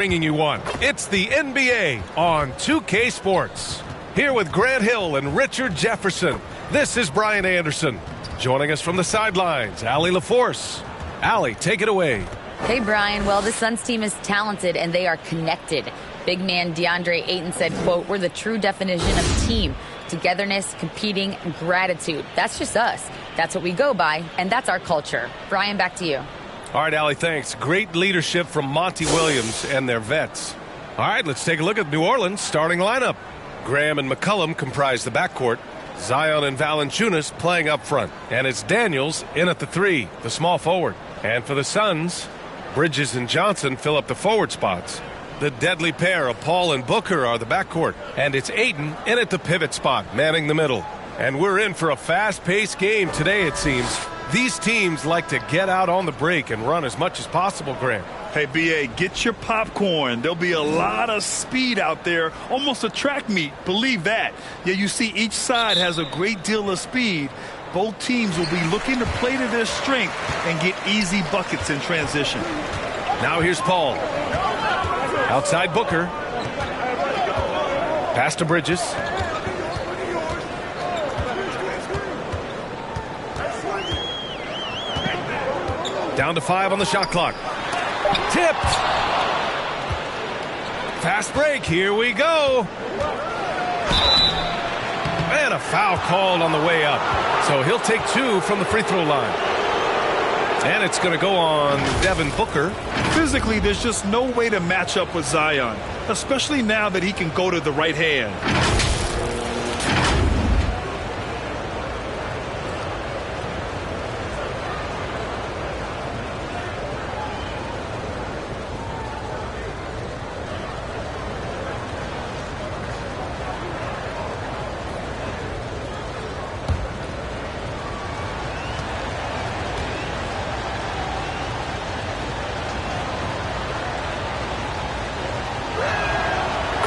Bringing you one. It's the NBA on 2K Sports. Here with Grant Hill and Richard Jefferson. This is Brian Anderson. Joining us from the sidelines, Allie LaForce. Allie, take it away. Hey, Brian. Well, the Suns team is talented and they are connected. Big man DeAndre Ayton said, quote, "We're the true definition of team. Togetherness, competing, and gratitude. That's just us. That's what we go by, and that's our culture." Brian, back to you. All right, Allie, thanks. Great leadership from Monty Williams and their vets. All right, let's take a look at New Orleans' starting lineup. Graham and McCollum comprise the backcourt. Zion and Valanciunas playing up front. And it's Daniels in at the 3, the small forward. And for the Suns, Bridges and Johnson fill up the forward spots. The deadly pair of Paul and Booker are the backcourt. And it's Ayton in at the pivot spot, manning the middle. And we're in for a fast-paced game today, it seems. These teams like to get out on the break and run as much as possible, Grant. Hey, B.A., get your popcorn. There'll be a lot of speed out there, almost a track meet. Believe that. Yeah, you see each side has a great deal of speed. Both teams will be looking to play to their strength and get easy buckets in transition. Now here's Paul. Outside Booker. Pass to Bridges. Down to 5 on the shot clock. Tipped. Fast break. Here we go. And a foul called on the way up. So he'll take 2 from the free throw line. And it's going to go on Devin Booker. Physically, there's just no way to match up with Zion, especially now that he can go to the right hand.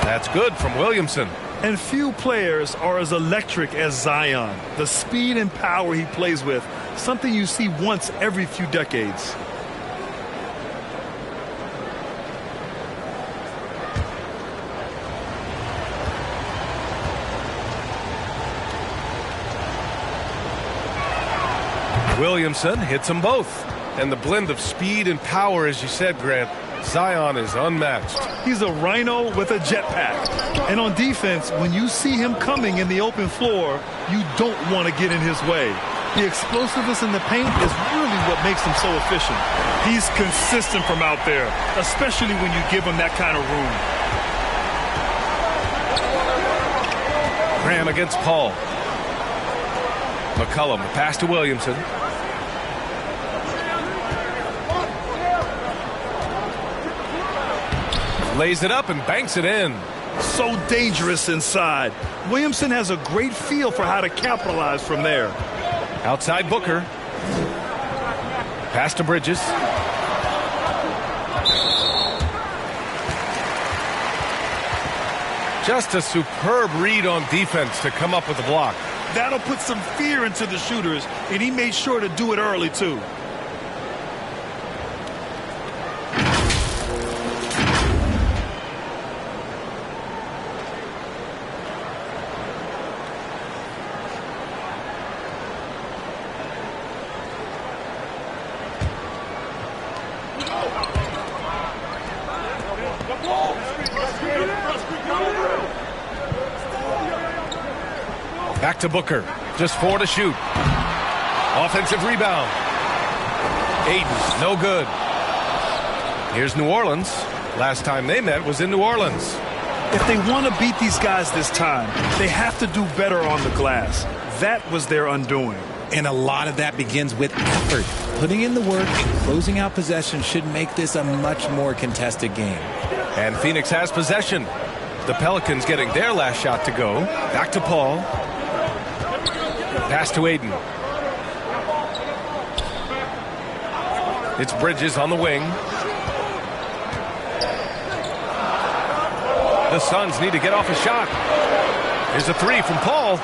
That's good from Williamson. And few players are as electric as Zion. The speed and power he plays with, something you see once every few decades. Williamson hits them both. And the blend of speed and power, as you said, Grant, Zion is unmatched. He's a rhino with a jetpack. And on defense, when you see him coming in the open floor, you don't want to get in his way. The explosiveness in the paint is really what makes him so efficient. He's consistent from out there, especially when you give him that kind of room. Graham against Paul. McCollum, pass to Williamson. Lays it up and banks it in. So dangerous inside. Williamson has a great feel for how to capitalize from there. Outside Booker. Pass to Bridges. Just a superb read on defense to come up with the block. That'll put some fear into the shooters, and he made sure to do it early, too. Back to Booker. Just 4 to shoot. Offensive rebound. Ayton, no good. Here's New Orleans. Last time they met was in New Orleans. If they want to beat these guys this time, they have to do better on the glass. That was their undoing. And a lot of that begins with effort. Putting in the work and closing out possession should make this a much more contested game. And Phoenix has possession. The Pelicans getting their last shot to go. Back to Paul. Pass to Ayton. It's Bridges on the wing. The Suns need to get off a shot. Here's a 3 from Paul.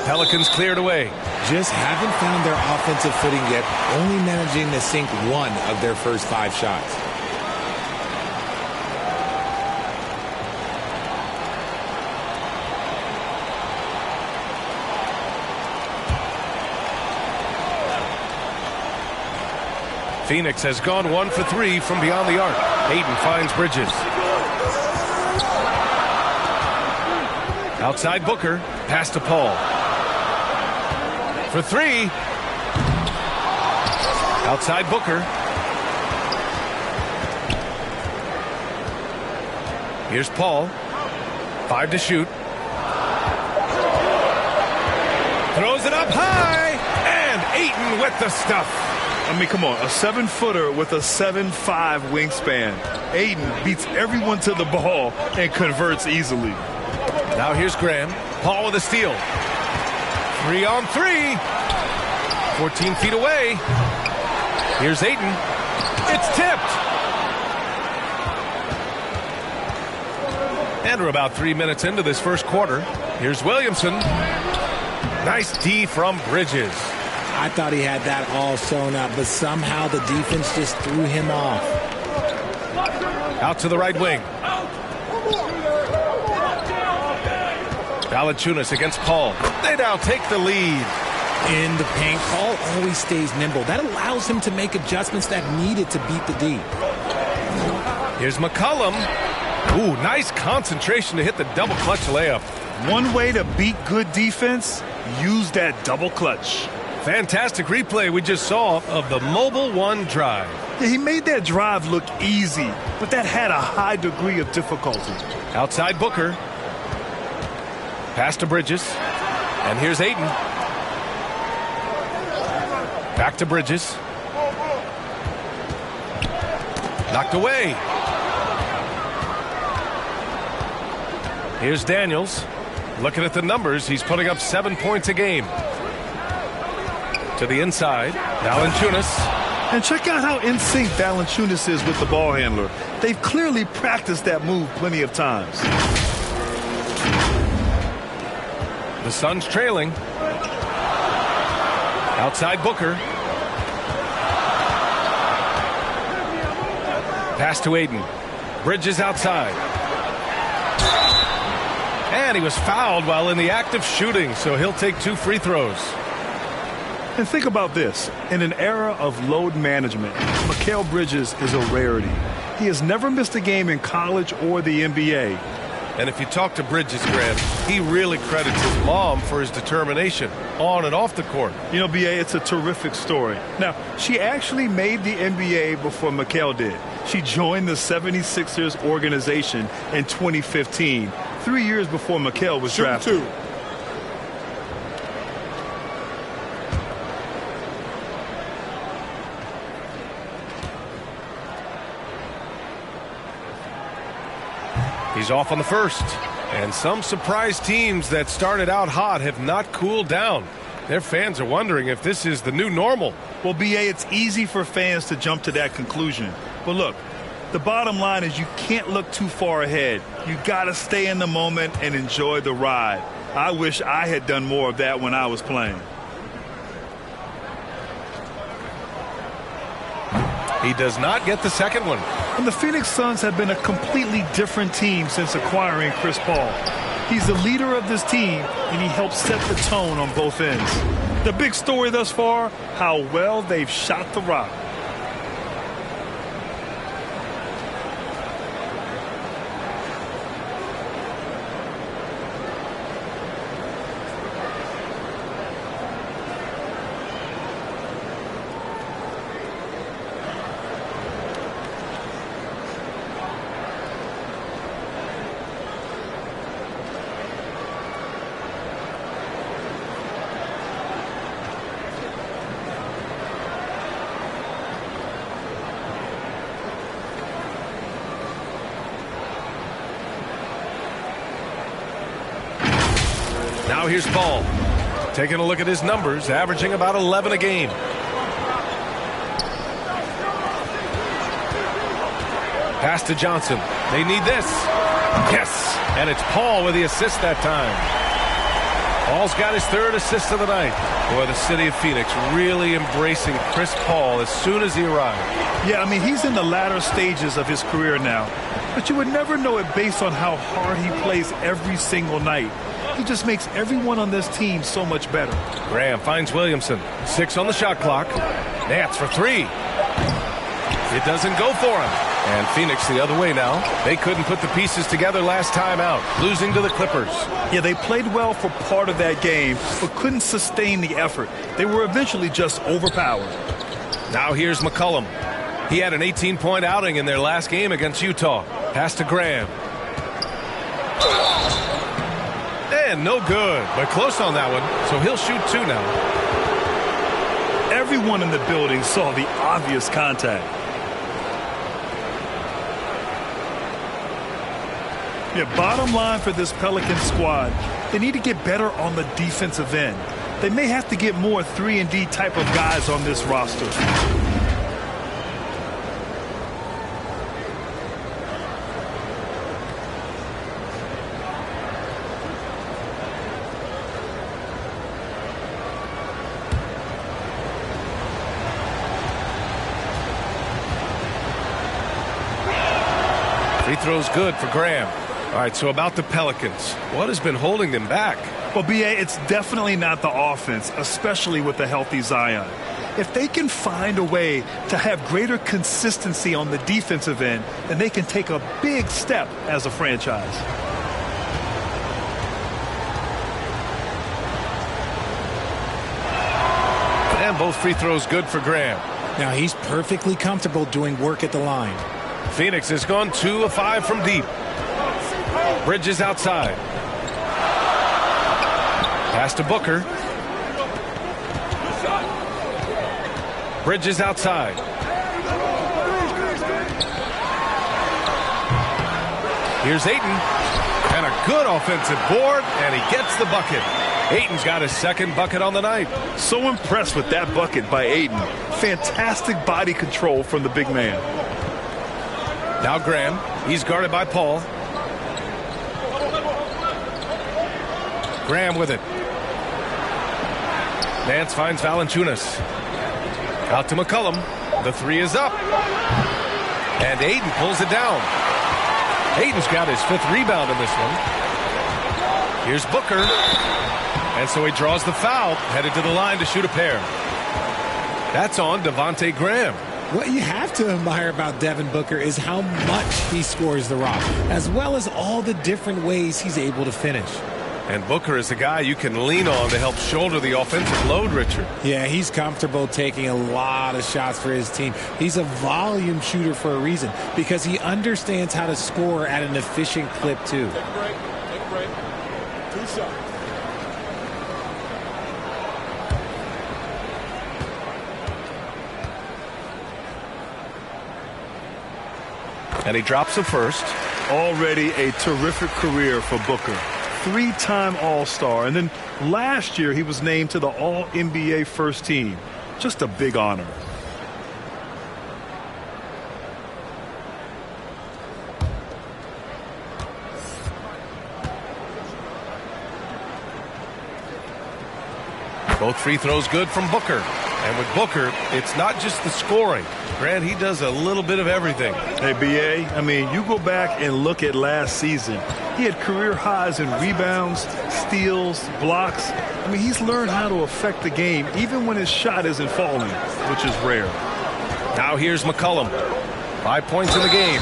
Pelicans cleared away. Just haven't found their offensive footing yet, only managing to sink 1 of their first 5 shots. Phoenix has gone 1 for 3 from beyond the arc. Ayton finds Bridges. Outside Booker, pass to Paul. For 3. Outside Booker. Here's Paul. 5 to shoot. Throws it up high. And Ayton with the stuff. I mean, come on, a 7-footer with a 7'5" wingspan. Ayton beats everyone to the ball and converts easily. Now here's Graham. Paul with a steal. 3 on 3. 14 feet away. Here's Ayton. It's tipped. And we're about 3 minutes into this first quarter. Here's Williamson. Nice D from Bridges. I thought he had that all sewn up, but somehow the defense just threw him off. Out to the right wing. Valanciunas against Paul. They now take the lead. In the paint, Paul always stays nimble. That allows him to make adjustments that needed to beat the D. Here's McCollum. Ooh, nice concentration to hit the double clutch layup. One way to beat good defense, use that double clutch. Fantastic replay we just saw of the Mobile One drive. Yeah, he made that drive look easy, but that had a high degree of difficulty. Outside Booker. Pass to Bridges. And here's Ayton. Back to Bridges. Knocked away. Here's Daniels. Looking at the numbers, he's putting up 7 points a game. To the inside, Valanciunas. And check out how in sync Valanciunas is with the ball handler. They've clearly practiced that move plenty of times. The Suns trailing. Outside Booker. Pass to Ayton. Bridges outside. And he was fouled while in the act of shooting, so he'll take 2 free throws. And think about this. In an era of load management, Mikal Bridges is a rarity. He has never missed a game in college or the NBA. And if you talk to Bridges, Graham, he really credits his mom for his determination on and off the court. You know, B.A., it's a terrific story. Now, she actually made the NBA before Mikal did. She joined the 76ers organization in 2015, 3 years before Mikal was drafted. He's off on the first. And some surprise teams that started out hot have not cooled down. Their fans are wondering if this is the new normal. Well, B.A., it's easy for fans to jump to that conclusion. But look, the bottom line is you can't look too far ahead. You got to stay in the moment and enjoy the ride. I wish I had done more of that when I was playing. He does not get the second one. And the Phoenix Suns have been a completely different team since acquiring Chris Paul. He's the leader of this team, and he helps set the tone on both ends. The big story thus far, how well they've shot the rock. Now here's Paul. Taking a look at his numbers, averaging about 11 a game. Pass to Johnson. They need this. Yes. And it's Paul with the assist that time. Paul's got his 3rd assist of the night. Boy, the city of Phoenix really embracing Chris Paul as soon as he arrived. Yeah, I mean, he's in the latter stages of his career now. But you would never know it based on how hard he plays every single night. He just makes everyone on this team so much better. Graham finds Williamson. 6 on the shot clock. Nance for 3. It doesn't go for him. And Phoenix the other way now. They couldn't put the pieces together last time out, losing to the Clippers. Yeah, they played well for part of that game, but couldn't sustain the effort. They were eventually just overpowered. Now here's McCollum. He had an 18-point outing in their last game against Utah. Pass to Graham. And no good, but close on that one, so he'll shoot two now. Everyone in the building saw the obvious contact. Yeah, bottom line for this Pelicans squad, they need to get better on the defensive end. They may have to get more 3-and-D type of guys on this roster. Free throw's good for Graham. All right, so about the Pelicans, what has been holding them back? Well, B.A., it's definitely not the offense, especially with the healthy Zion. If they can find a way to have greater consistency on the defensive end, then they can take a big step as a franchise. And both free throws good for Graham. Now he's perfectly comfortable doing work at the line. Phoenix has gone 2 of 5 from deep. Bridges outside. Pass to Booker. Bridges outside. Here's Ayton. And a good offensive board, and he gets the bucket. Ayton's got his second bucket on the night. So impressed with that bucket by Ayton. Fantastic body control from the big man. Now Graham. He's guarded by Paul. Graham with it. Nance finds Valanciunas. Out to McCollum. The three is up. And Ayton pulls it down. Ayton's got his 5th rebound in this one. Here's Booker. And so he draws the foul, headed to the line to shoot a pair. That's on Devontae Graham. What you have to admire about Devin Booker is how much he scores the rock, as well as all the different ways he's able to finish. And Booker is the guy you can lean on to help shoulder the offensive load, Richard. Yeah, he's comfortable taking a lot of shots for his team. He's a volume shooter for a reason, because he understands how to score at an efficient clip, too. Take a break. 2 shots. And he drops the first. Already a terrific career for Booker. 3-time All-Star. And then last year he was named to the All-NBA first team. Just a big honor. Both free throws good from Booker. And with Booker, it's not just the scoring. Grant, he does a little bit of everything. Hey, B.A., I mean, you go back and look at last season. He had career highs in rebounds, steals, blocks. I mean, he's learned how to affect the game even when his shot isn't falling, which is rare. Now here's McCollum. 5 points in the game.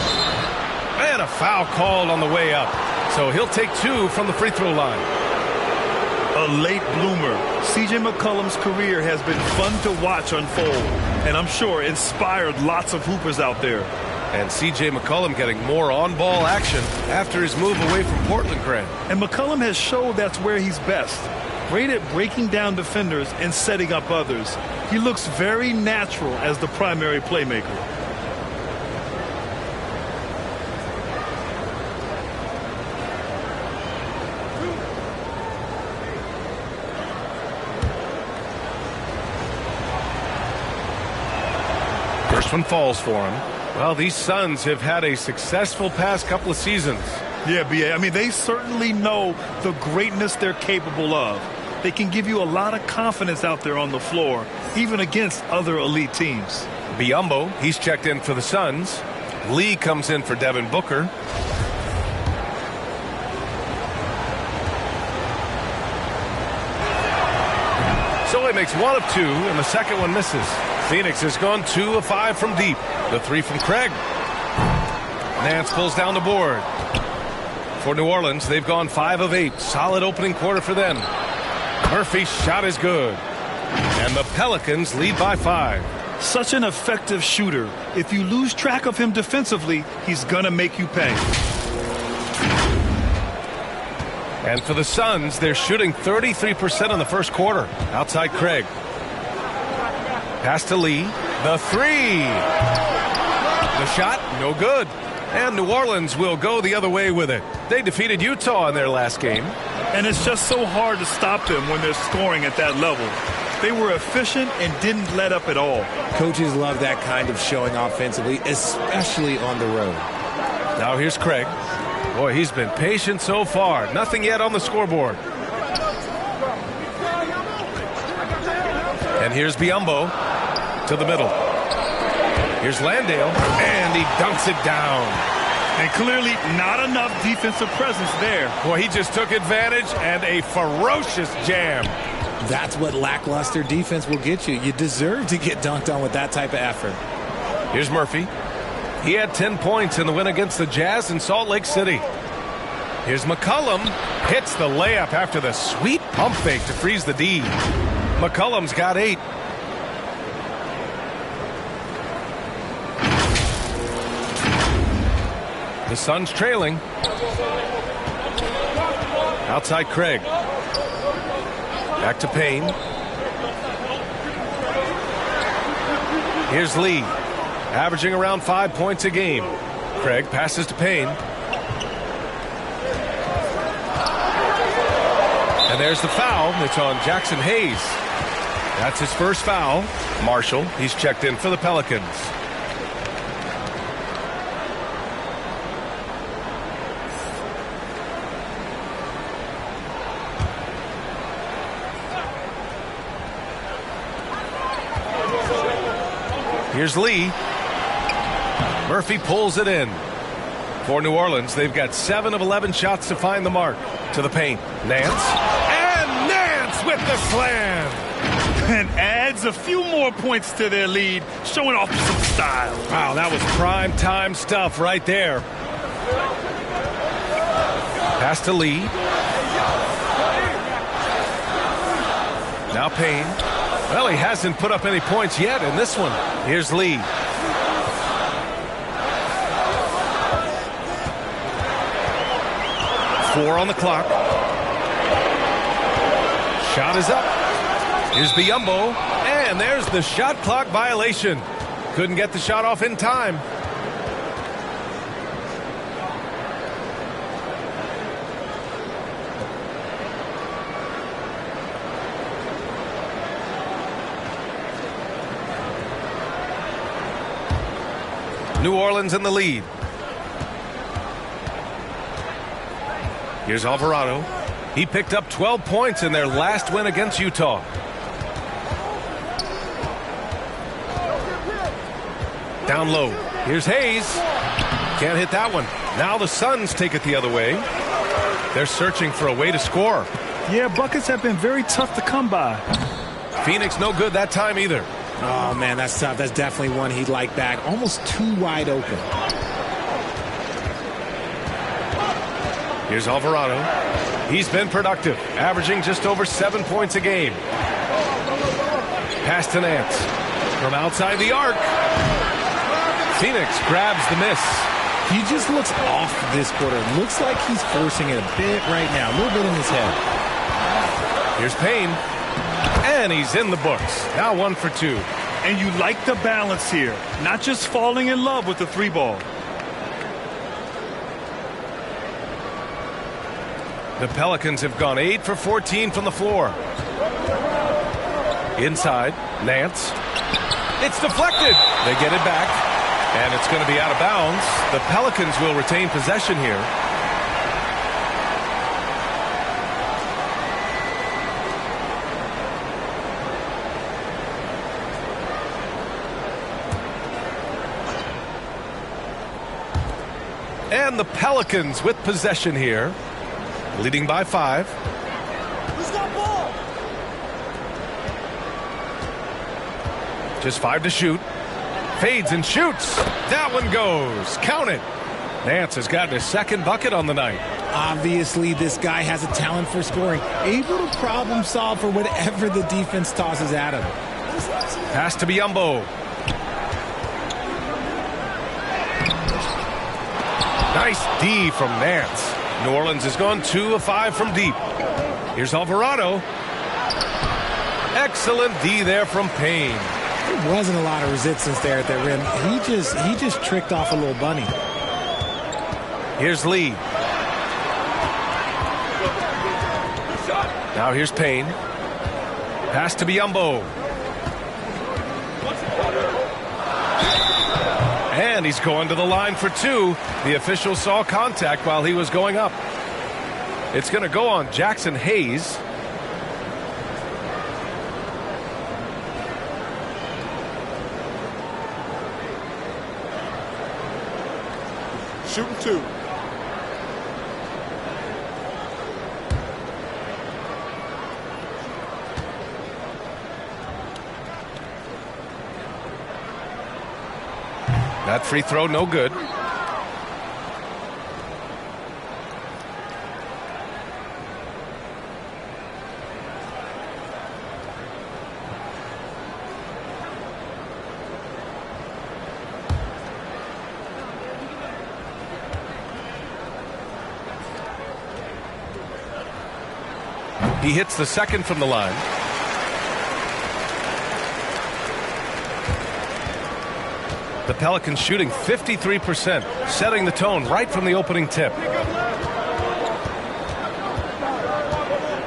And a foul called on the way up. So he'll take 2 from the free throw line. A late bloomer. C.J. McCollum's career has been fun to watch unfold, and I'm sure inspired lots of hoopers out there. And C.J. McCollum getting more on-ball action after his move away from Portland, Grant. And McCollum has showed that's where he's best. Great at breaking down defenders and setting up others. He looks very natural as the primary playmaker. First one falls for him. Well, these Suns have had a successful past couple of seasons. Yeah, B.A., I mean, they certainly know the greatness they're capable of. They can give you a lot of confidence out there on the floor, even against other elite teams. Biyombo, he's checked in for the Suns. Lee comes in for Devin Booker. So he makes 1 of 2, and the second one misses. Phoenix has gone 2 of 5 from deep. The 3 from Craig. Nance pulls down the board. For New Orleans, they've gone 5 of 8. Solid opening quarter for them. Murphy's shot is good. And the Pelicans lead by 5. Such an effective shooter. If you lose track of him defensively, he's going to make you pay. And for the Suns, they're shooting 33% in the first quarter. Outside Craig. Pass to Lee. The 3. The shot, no good. And New Orleans will go the other way with it. They defeated Utah in their last game. And it's just so hard to stop them when they're scoring at that level. They were efficient and didn't let up at all. Coaches love that kind of showing offensively, especially on the road. Now here's Craig. Boy, he's been patient so far. Nothing yet on the scoreboard. And here's Biyombo to the middle. Here's Landale, and he dunks it down. And clearly not enough defensive presence there. Boy, he just took advantage and a ferocious jam. That's what lackluster defense will get you. You deserve to get dunked on with that type of effort. Here's Murphy. He had 10 points in the win against the Jazz in Salt Lake City. Here's McCollum. Hits the layup after the sweet pump fake to freeze the D. McCollum's got 8. The Suns trailing. Outside Craig. Back to Payne. Here's Lee. Averaging around 5 points a game. Craig passes to Payne. And there's the foul. It's on Jackson Hayes. That's his first foul. Marshall, he's checked in for the Pelicans. Here's Lee. Murphy pulls it in. For New Orleans, they've got 7 of 11 shots to find the mark. To the paint. Nance. And Nance with the slam. And adds a few more points to their lead, showing off some style. Wow, that was prime time stuff right there. Pass to Lee. Now Payne. Well, he hasn't put up any points yet in this one. Here's Lee. Four on the clock. Shot is up. Here's Biyombo. And there's the shot clock violation. Couldn't get the shot off in time. New Orleans in the lead. Here's Alvarado. He picked up 12 points in their last win against Utah. Down low. Here's Hayes. Can't hit that one. Now the Suns take it the other way. They're searching for a way to score. Yeah, buckets have been very tough to come by. Phoenix no good that time either. Oh, man, that's tough. That's definitely one he'd like back. Almost too wide open. Here's Alvarado. He's been productive, averaging just over 7 points a game. Pass to Nance. From outside the arc. Phoenix grabs the miss. He just looks off this quarter. Looks like he's forcing it a bit right now. A little bit in his head. Here's Payne. And he's in the books. Now 1 for 2. And you like the balance here. Not just falling in love with the 3-ball. The Pelicans have gone 8 for 14 from the floor. Inside, Nance. It's deflected. They get it back. And it's going to be out of bounds. The Pelicans will retain possession here. And the Pelicans with possession here, leading by 5. Just 5 to shoot. Fades and shoots. That one goes. Count it. Nance has gotten his second bucket on the night. Obviously, this guy has a talent for scoring, able to problem solve for whatever the defense tosses at him. Pass to Biyombo. Nice D from Nance. New Orleans has gone 2 of 5 from deep. Here's Alvarado. Excellent D there from Payne. There wasn't a lot of resistance there at the rim. He just tricked off a little bunny. Here's Lee. Now here's Payne. Pass to Biyombo. And he's going to the line for 2. The official saw contact while he was going up. It's going to go on Jackson Hayes. Shooting 2. That free throw, no good. He hits the second from the line. The Pelicans shooting 53%, setting the tone right from the opening tip.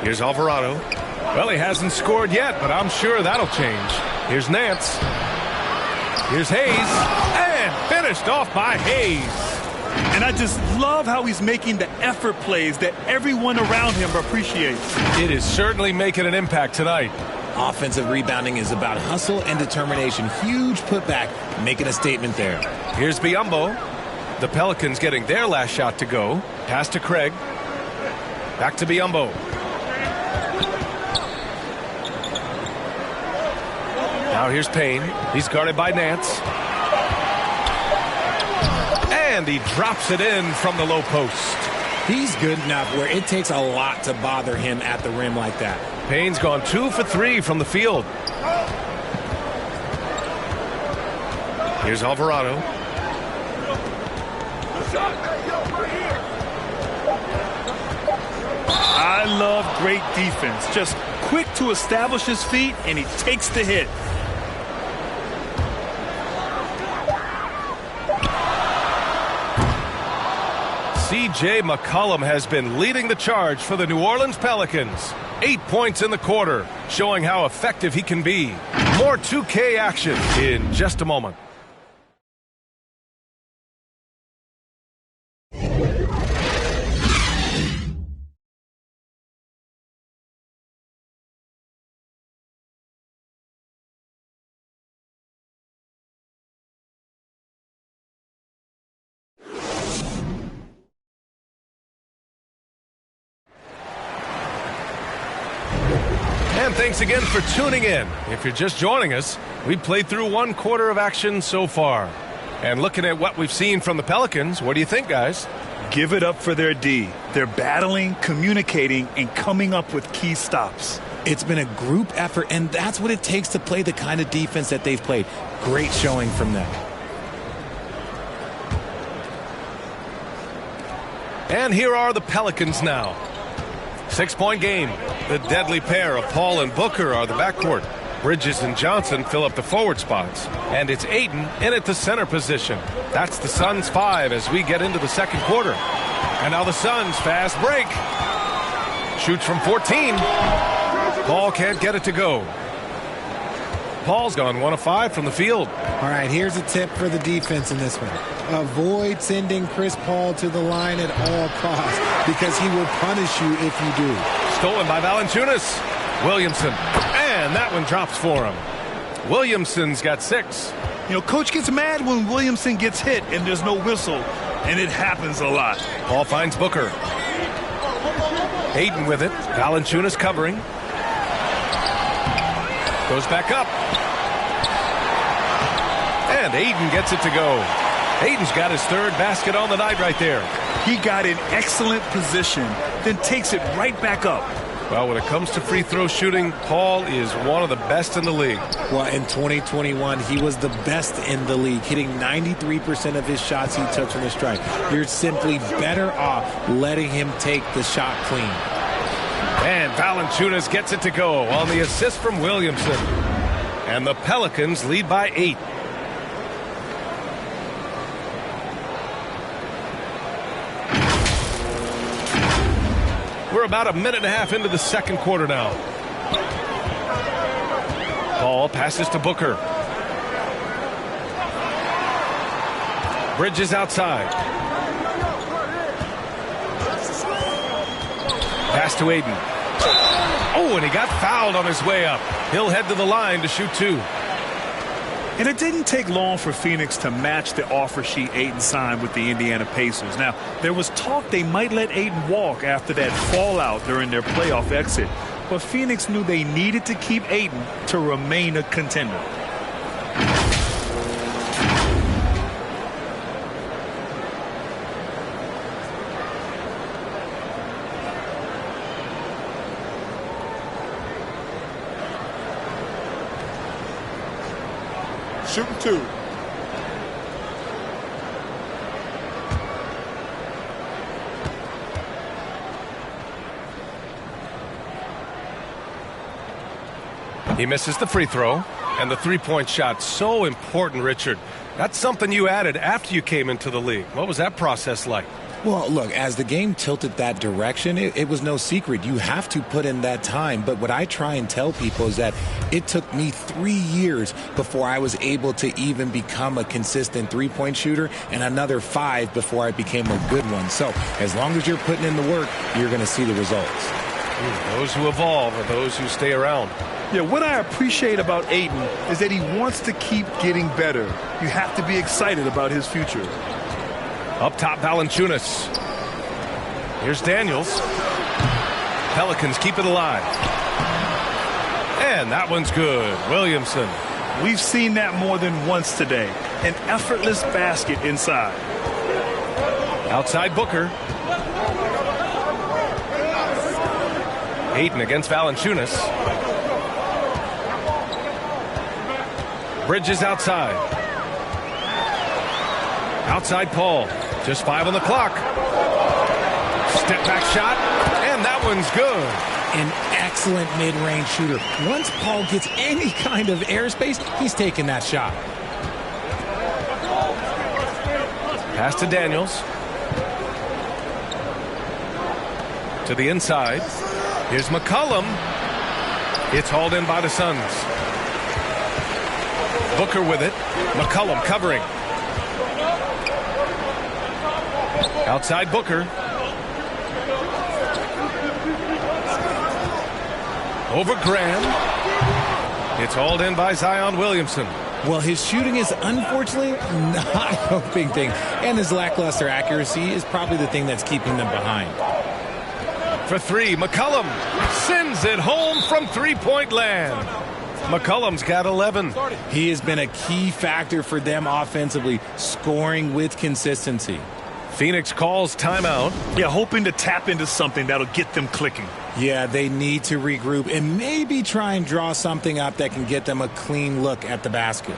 Here's Alvarado. Well, he hasn't scored yet, but I'm sure that'll change. Here's Nance. Here's Hayes. And finished off by Hayes. And I just love how he's making the effort plays that everyone around him appreciates. It is certainly making an impact tonight. Offensive rebounding is about hustle and determination. Huge putback, making a statement there. Here's Biyombo. The Pelicans getting their last shot to go. Pass to Craig. Back to Biyombo. Now here's Payne. He's guarded by Nance. And he drops it in from the low post. He's good enough where it takes a lot to bother him at the rim like that. Payne's gone 2 for 3 from the field. Here's Alvarado. I love great defense. Just quick to establish his feet, and he takes the hit. C.J. McCollum has been leading the charge for the New Orleans Pelicans. 8 points in the quarter, showing how effective he can be. More 2K action in just a moment. And thanks again for tuning in. If you're just joining us, we've played through 1 quarter of action so far. And looking at what we've seen from the Pelicans, what do you think, guys? Give it up for their D. They're battling, communicating, and coming up with key stops. It's been a group effort, and that's what it takes to play the kind of defense that they've played. Great showing from them. And here are the Pelicans now. 6-point game. The deadly pair of Paul and Booker are the backcourt. Bridges and Johnson fill up the forward spots. And it's Ayton in at the center position. That's the Suns' 5 as we get into the second quarter. And now the Suns fast break. Shoots from 14. Paul can't get it to go. Paul's gone 1 of 5 from the field. All right, here's a tip for the defense in this one. Avoid sending Chris Paul to the line at all costs because he will punish you if you do. Stolen by Valanciunas. Williamson. And that one drops for him. Williamson's got 6. You know, coach gets mad when Williamson gets hit and there's no whistle, and it happens a lot. Paul finds Booker. Ayton with it. Valanciunas covering. Goes back up. And Ayton gets it to go. Ayton's got his third basket on the night right there. He got in excellent position, then takes it right back up. Well, when it comes to free throw shooting, Paul is one of the best in the league. Well, in 2021, he was the best in the league, hitting 93% of his shots he took from the stripe. You're simply better off letting him take the shot clean. And Valanciunas gets it to go on the assist from Williamson. And the Pelicans lead by 8. We're about a minute and a half into the second quarter now. Paul passes to Booker. Bridges outside. Pass to Ayton. Oh, and he got fouled on his way up. He'll head to the line to shoot 2. And it didn't take long for Phoenix to match the offer sheet Ayton signed with the Indiana Pacers. Now, there was talk they might let Ayton walk after that fallout during their playoff exit. But Phoenix knew they needed to keep Ayton to remain a contender. Shooting 2. He misses the free throw, and the three-point shot. So important, Richard. That's something you added after you came into the league. What was that process like? Well, look, as the game tilted that direction, it was no secret. You have to put in that time. But what I try and tell people is that it took me 3 years before I was able to even become a consistent three-point shooter, and another 5 before I became a good one. So as long as you're putting in the work, you're going to see the results. Those who evolve are those who stay around. Yeah, what I appreciate about Ayton is that he wants to keep getting better. You have to be excited about his future. Up top, Valanciunas. Here's Daniels. Pelicans keep it alive. And that one's good. Williamson. We've seen that more than once today. An effortless basket inside. Outside Booker. Ayton against Valanciunas. Bridges outside. Outside Paul. Just 5 on the clock. Step back shot. And that one's good. An excellent mid-range shooter. Once Paul gets any kind of airspace, he's taking that shot. Pass to Daniels. To the inside. Here's McCollum. It's hauled in by the Suns. Booker with it. McCollum covering. Outside Booker. Over Graham. It's hauled in by Zion Williamson. Well, his shooting is unfortunately not a big thing. And his lackluster accuracy is probably the thing that's keeping them behind. For 3, McCollum sends it home from three-point land. McCollum's got 11. He has been a key factor for them offensively, scoring with consistency. Phoenix calls timeout. Yeah, hoping to tap into something that'll get them clicking. Yeah, they need to regroup and maybe try and draw something up that can get them a clean look at the basket.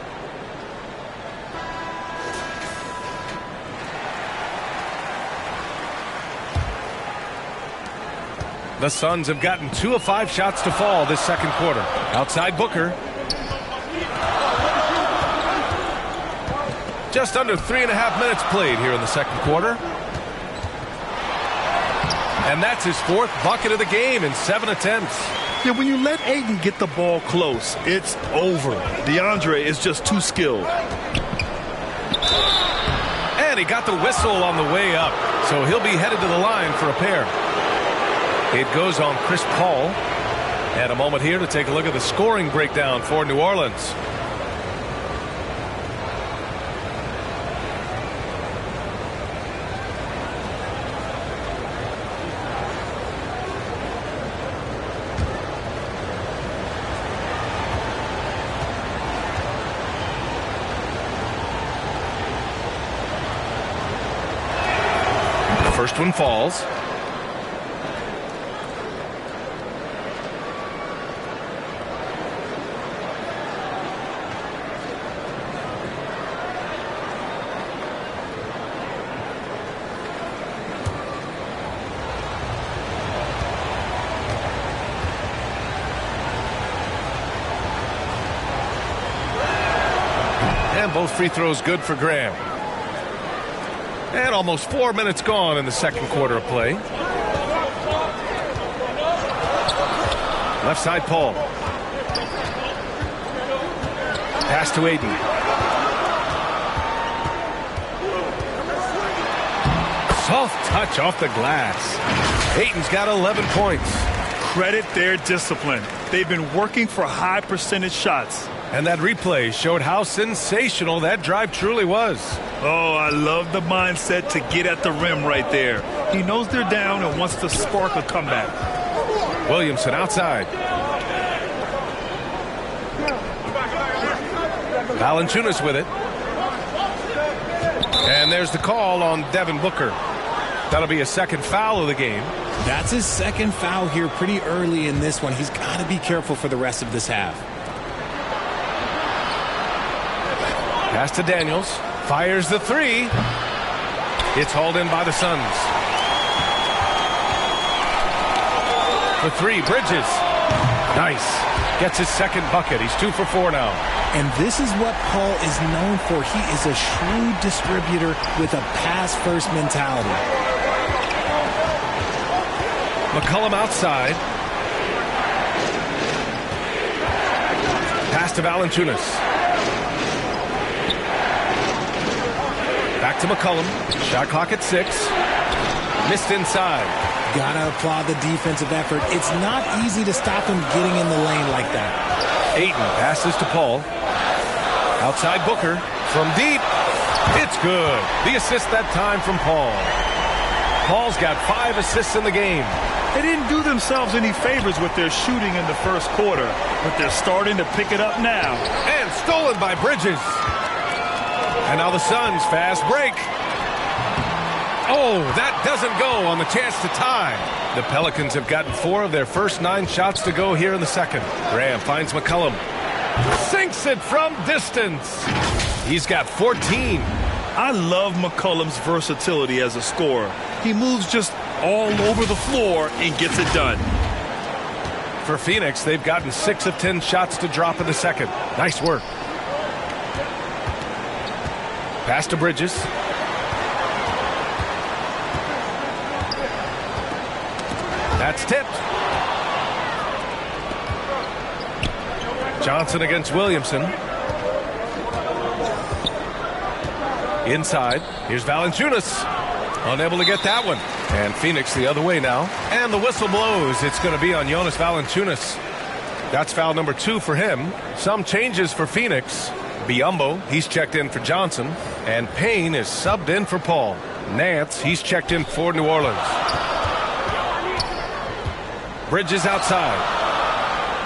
The Suns have gotten 2 of 5 shots to fall this second quarter. Outside Booker. Just under 3.5 minutes played here in the second quarter. And that's his 4th bucket of the game in 7 attempts. Yeah, when you let Ayton get the ball close, it's over. DeAndre is just too skilled. And he got the whistle on the way up, so he'll be headed to the line for a pair. It goes on Chris Paul. And a moment here to take a look at the scoring breakdown for New Orleans. First one falls. And both free throws good for Graham. And almost 4 minutes gone in the second quarter of play. Left side, Paul. Pass to Aiden. Soft touch off the glass. Aiden's got 11 points. Credit their discipline. They've been working for high percentage shots. And that replay showed how sensational that drive truly was. Oh, I love the mindset to get at the rim right there. He knows they're down and wants to spark a comeback. Williamson outside. Valanciunas with it. And there's the call on Devin Booker. That'll be a second foul of the game. That's his second foul here pretty early in this one. He's got to be careful for the rest of this half. Pass to Daniels. Fires the three. It's hauled in by the Suns. For three, Bridges. Nice. Gets his second bucket. He's 2 for 4 now. And this is what Paul is known for. He is a shrewd distributor with a pass-first mentality. McCollum outside. Pass to Valanciunas. Back to McCollum. Shot clock at 6. Missed inside. Gotta applaud the defensive effort. It's not easy to stop him getting in the lane like that. Ayton passes to Paul. Outside Booker. From deep. It's good. The assist that time from Paul. Paul's got 5 assists in the game. They didn't do themselves any favors with their shooting in the first quarter, but they're starting to pick it up now. And stolen by Bridges. And now the Suns fast break. Oh, that doesn't go on the chance to tie. The Pelicans have gotten 4 of their first 9 shots to go here in the second. Graham finds McCollum. Sinks it from distance. He's got 14. I love McCollum's versatility as a scorer. He moves just all over the floor and gets it done. For Phoenix, they've gotten 6 of 10 shots to drop in the second. Nice work. Pass to Bridges. That's tipped. Johnson against Williamson. Inside. Here's Valanciunas. Unable to get that one. And Phoenix the other way now. And the whistle blows. It's going to be on Jonas Valanciunas. That's foul number 2 for him. Some changes for Phoenix. Biyombo, he's checked in for Johnson. And Payne is subbed in for Paul. Nance, he's checked in for New Orleans. Bridges outside.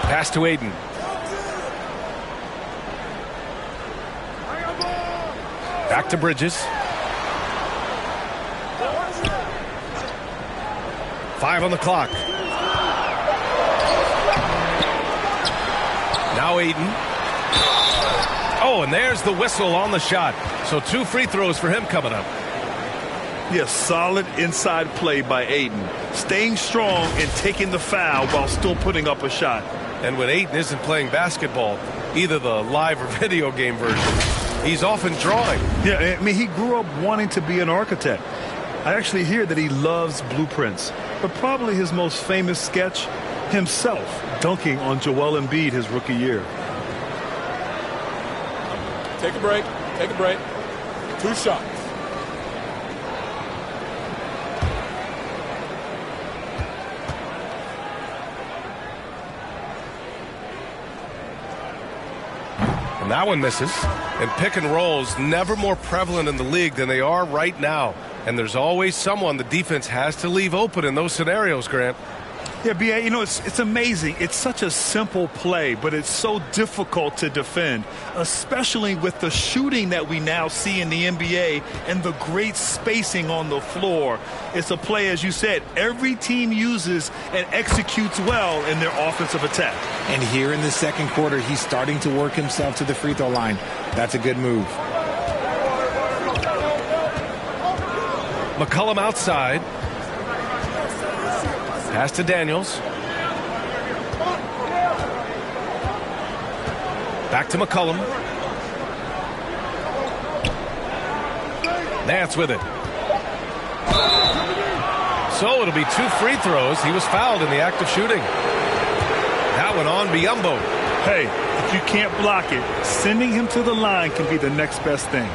Pass to Aiden. Back to Bridges. 5 on the clock. Now Aiden. Oh, and there's the whistle on the shot. So 2 free throws for him coming up. Yes, solid inside play by Aiden. Staying strong and taking the foul while still putting up a shot. And when Aiden isn't playing basketball, either the live or video game version, he's often drawing. Yeah, I mean, he grew up wanting to be an architect. I actually hear that he loves blueprints. But probably his most famous sketch, himself dunking on Joel Embiid his rookie year. Take a break. Take a break. 2 shots. And that one misses. And pick and rolls never more prevalent in the league than they are right now. And there's always someone the defense has to leave open in those scenarios, Grant. Yeah, B.A., you know, it's amazing. It's such a simple play, but it's so difficult to defend, especially with the shooting that we now see in the NBA and the great spacing on the floor. It's a play, as you said, every team uses and executes well in their offensive attack. And here in the second quarter, he's starting to work himself to the free throw line. That's a good move. McCollum outside. Pass to Daniels. Back to McCollum. Nance with it. So it'll be 2 free throws. He was fouled in the act of shooting. That one on Biyombo. Hey, if you can't block it, sending him to the line can be the next best thing.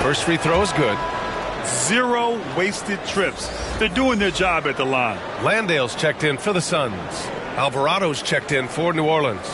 First free throw is good. 0 wasted trips. They're doing their job at the line. Landale's checked in for the Suns. Alvarado's checked in for New Orleans.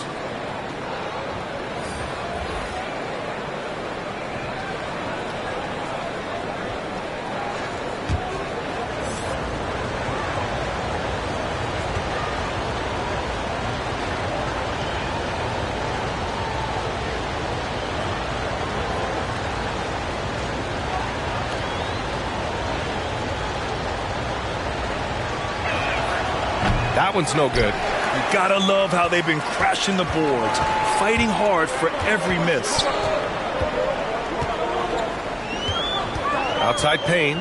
That one's no good. You gotta love how they've been crashing the boards, fighting hard for every miss. Outside Payne.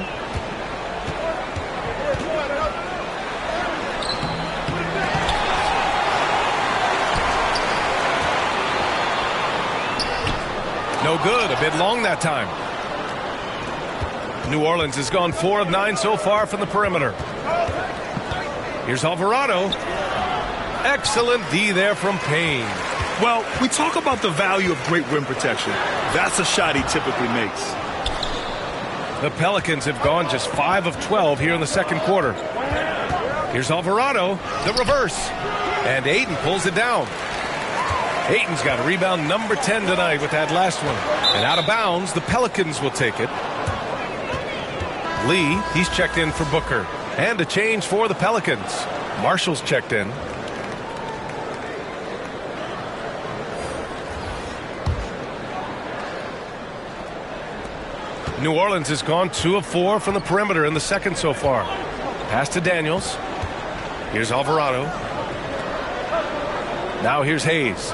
No good. A bit long that time. New Orleans has gone 4 of 9 so far from the perimeter. Here's Alvarado. Excellent D there from Payne. Well, we talk about the value of great rim protection. That's a shot he typically makes. The Pelicans have gone just 5 of 12 here in the second quarter. Here's Alvarado. The reverse. And Ayton pulls it down. Ayton's got a rebound number 10 tonight with that last one. And out of bounds, the Pelicans will take it. Lee, he's checked in for Booker. And a change for the Pelicans. Marshall's checked in. New Orleans has gone 2 of 4 from the perimeter in the second so far. Pass to Daniels. Here's Alvarado. Now here's Hayes.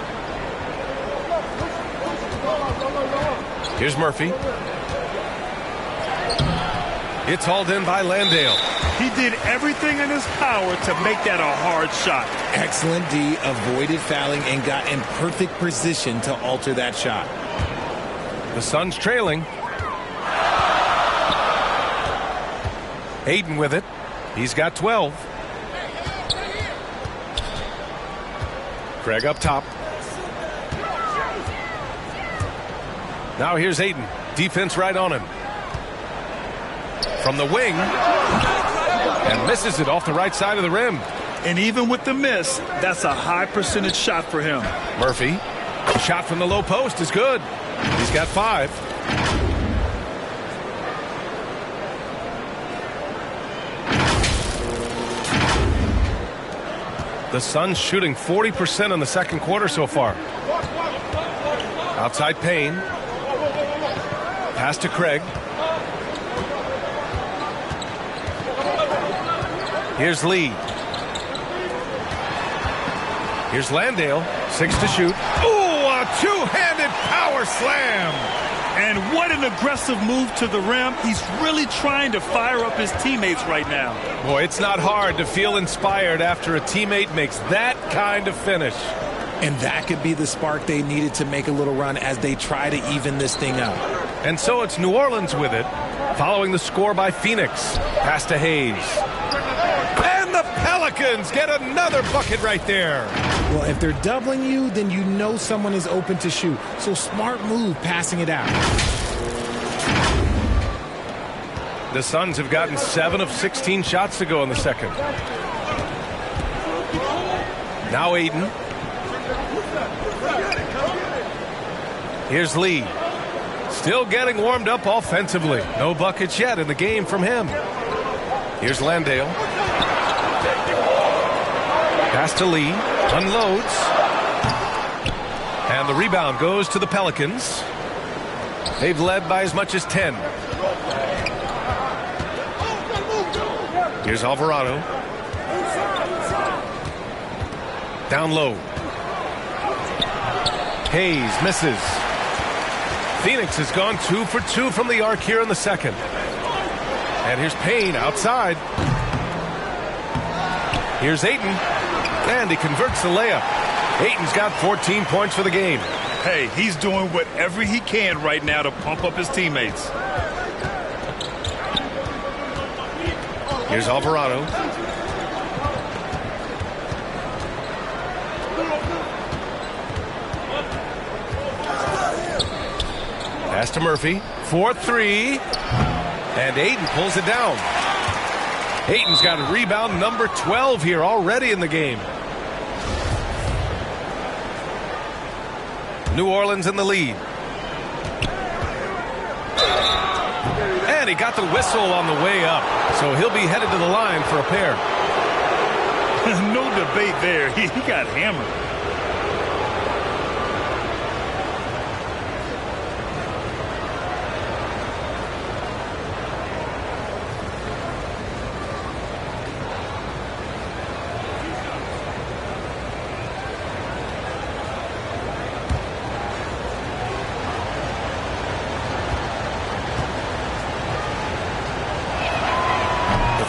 Here's Murphy. It's hauled in by Landale. He did everything in his power to make that a hard shot. Excellent D, avoided fouling and got in perfect position to alter that shot. The Suns trailing. Ayton with it. He's got 12. Craig up top. Now here's Ayton. Defense right on him. From the wing. And misses it off the right side of the rim. And even with the miss, that's a high percentage shot for him. Murphy. The shot from the low post is good. He's got 5. The Suns shooting 40% in the second quarter so far. Outside Payne. Pass to Craig. Here's Lee. Here's Landale. 6 to shoot. Ooh, a two-handed power slam. And what an aggressive move to the rim. He's really trying to fire up his teammates right now. Boy, it's not hard to feel inspired after a teammate makes that kind of finish. And that could be the spark they needed to make a little run as they try to even this thing up. And so it's New Orleans with it, following the score by Phoenix. Pass to Hayes. And the Pelicans Pelicans get another bucket right there. Well, if they're doubling you, then you know someone is open to shoot. So smart move passing it out. The Suns have gotten 7 of 16 shots to go in the second. Now Aiden. Here's Lee. Still getting warmed up offensively. No buckets yet in the game from him. Here's Landale. Pass to Lee. Unloads. And the rebound goes to the Pelicans. They've led by as much as 10. Here's Alvarado. Down low. Hayes misses. Phoenix has gone 2 for 2 from the arc here in the second. And here's Payne outside. Here's Ayton. And he converts the layup. Ayton's got 14 points for the game. Hey, he's doing whatever he can right now to pump up his teammates. Here's Alvarado. Pass to Murphy. 4-3. And Ayton pulls it down. Ayton's got a rebound number 12 here already in the game. New Orleans in the lead. And he got the whistle on the way up. So he'll be headed to the line for a pair. No debate there. He got hammered.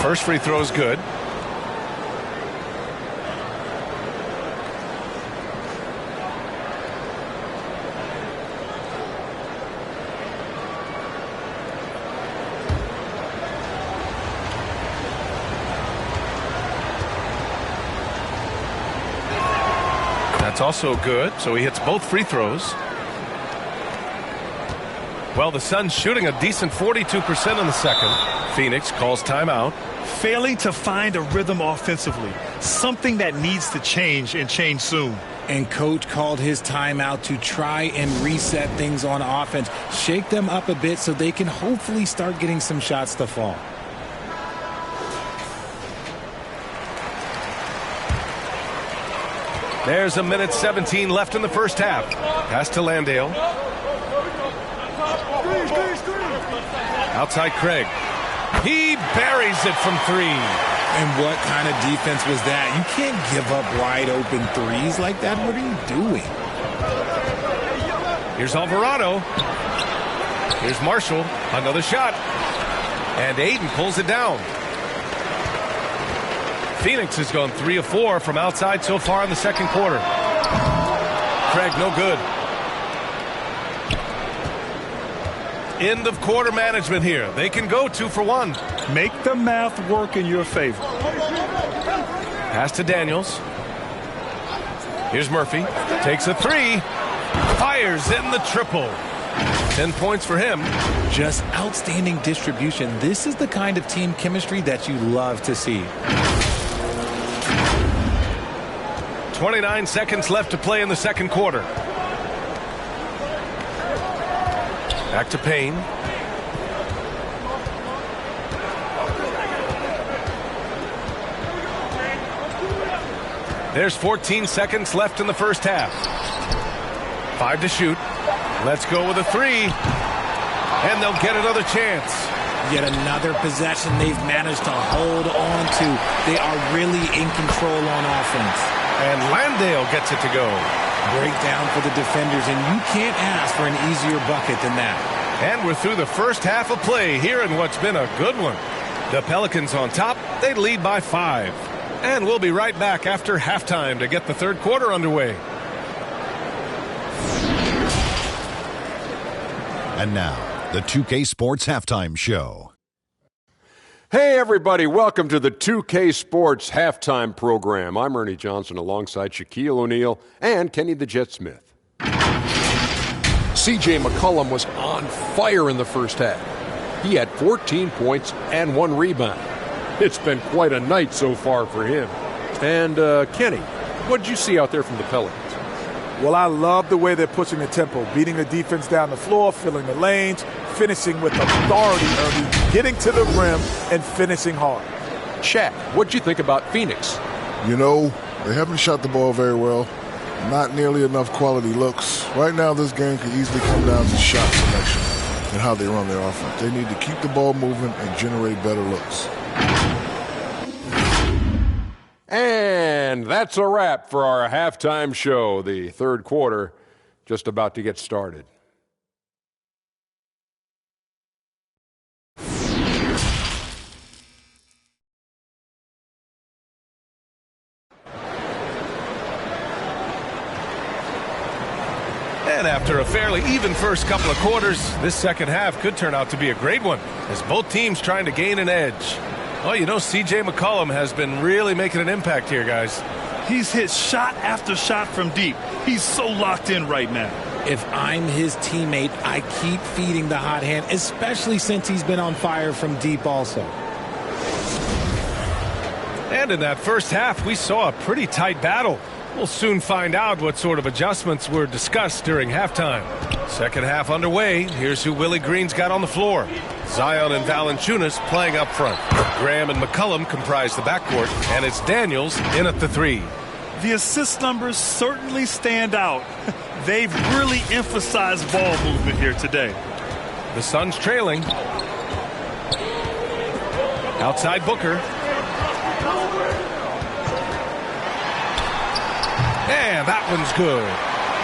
First free throw is good. That's also good, so he hits both free throws. Well, the Suns shooting a decent 42% in the second. Phoenix calls timeout. Failing to find a rhythm offensively. Something that needs to change and change soon. And coach called his timeout to try and reset things on offense. Shake them up a bit so they can hopefully start getting some shots to fall. There's 1:17 left in the first half. Pass to Landale. Outside Craig. He buries it from 3. And what kind of defense was that? You can't give up wide open threes like that. What are you doing? Here's Alvarado. Here's Marshall. Another shot. And Ayton pulls it down. Phoenix has gone 3 of 4 from outside so far in the second quarter. Craig, no good. End of quarter management here. They can go 2 for 1. Make the math work in your favor. Pass to Daniels. Here's Murphy. Takes a 3. Fires in the triple. 10 points for him. Just outstanding distribution. This is the kind of team chemistry that you love to see. 29 seconds left to play in the second quarter. Back to Payne. There's 14 seconds left in the first half. 5 to shoot. Let's go with a 3. And they'll get another chance. Yet another possession they've managed to hold on to. They are really in control on offense. And Landale gets it to go. Breakdown for the defenders, and you can't ask for an easier bucket than that. And we're through the first half of play here in what's been a good one. The Pelicans on top. They lead by 5. And we'll be right back after halftime to get the third quarter underway. And now, the 2K Sports Halftime Show. Hey, everybody. Welcome to the 2K Sports halftime program. I'm Ernie Johnson alongside Shaquille O'Neal and Kenny the Jet Smith. C.J. McCollum was on fire in the first half. He had 14 points and 1 rebound. It's been quite a night so far for him. And, Kenny, what did you see out there from the Pelicans? Well, I love the way they're pushing the tempo, beating the defense down the floor, filling the lanes, finishing with authority, Ernie, getting to the rim and finishing hard. Shaq, what'd you think about Phoenix? You know, they haven't shot the ball very well. Not nearly enough quality looks. Right now, this game could easily come down to shot selection and how they run their offense. They need to keep the ball moving and generate better looks. And that's a wrap for our halftime show. The third quarter just about to get started. And after a fairly even first couple of quarters, this second half could turn out to be a great one, as both teams trying to gain an edge. Well, you know, C.J. McCollum has been really making an impact here, guys. He's hit shot after shot from deep. He's so locked in right now. If I'm his teammate, I keep feeding the hot hand, especially since he's been on fire from deep also. And in that first half, we saw a pretty tight battle. We'll soon find out what sort of adjustments were discussed during halftime. Second half underway. Here's who Willie Green's got on the floor. Zion and Valanciunas playing up front. Graham and McCollum comprise the backcourt, and it's Daniels in at the 3. The assist numbers certainly stand out. They've really emphasized ball movement here today. The Suns trailing. Outside Booker. And that one's good.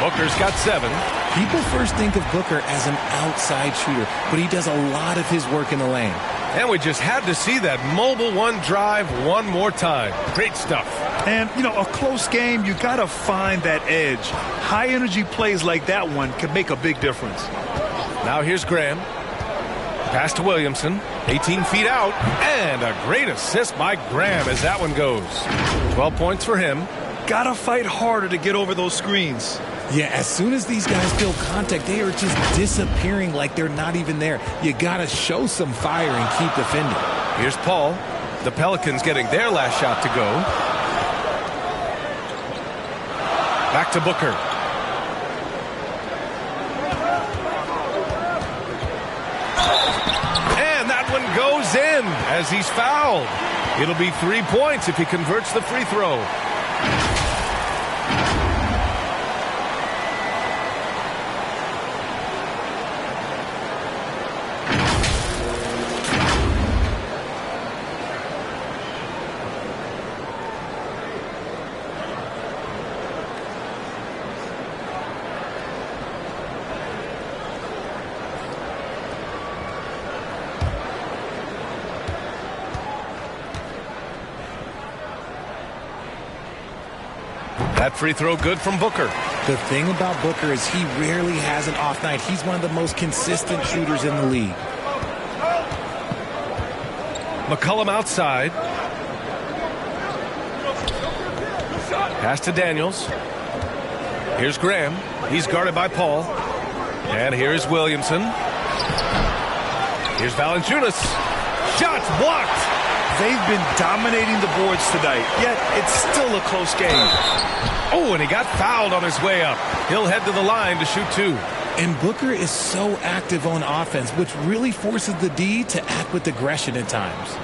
Booker's got 7. People first think of Booker as an outside shooter, but he does a lot of his work in the lane. And we just had to see that mobile one drive one more time. Great stuff. And, you know, a close game, you got to find that edge. High-energy plays like that one can make a big difference. Now here's Graham. Pass to Williamson. 18 feet out. And a great assist by Graham as that one goes. 12 points for him. Got to fight harder to get over those screens. Yeah, as soon as these guys feel contact, they are just disappearing like they're not even there. You got to show some fire and keep defending. Here's Paul. The Pelicans getting their last shot to go. Back to Booker. And that one goes in as he's fouled. It'll be 3 points if he converts the free throw. That free throw good from Booker. The thing about Booker is he rarely has an off night. He's one of the most consistent shooters in the league. McCollum outside. Pass to Daniels. Here's Graham. He's guarded by Paul. And here's Williamson. Here's Valanciunas. Shots blocked. They've been dominating the boards tonight, yet it's still a close game. Oh, and he got fouled on his way up. He'll head to the line to shoot 2. And Booker is so active on offense, which really forces the D to act with aggression at times.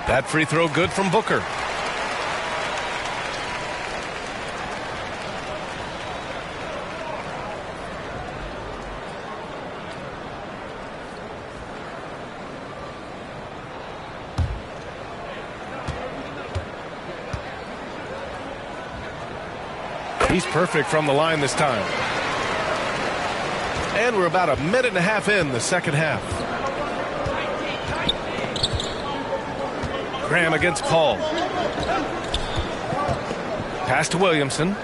That free throw good from Booker. He's perfect from the line this time. And we're about a minute and a half in the second half. Graham against Paul. Pass to Williamson.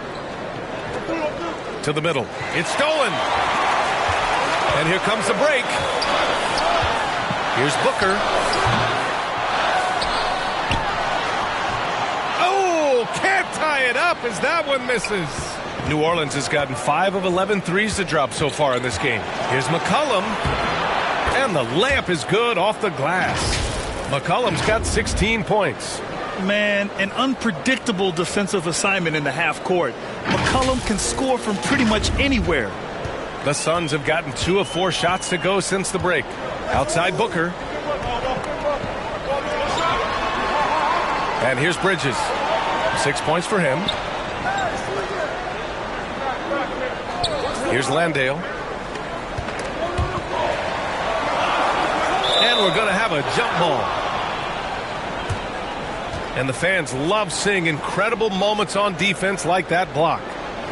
To the middle. It's stolen. And here comes the break. Here's Booker. Oh, can't tie it up as that one misses. New Orleans has gotten 5 of 11 threes to drop so far in this game. Here's McCollum. And the layup is good off the glass. McCollum's got 16 points. Man, an unpredictable defensive assignment in the half court. McCollum can score from pretty much anywhere. The Suns have gotten 2 of 4 shots to go since the break. Outside Booker. And here's Bridges. 6 points for him. Here's Landale. And we're going to have a jump ball. And the fans love seeing incredible moments on defense like that block.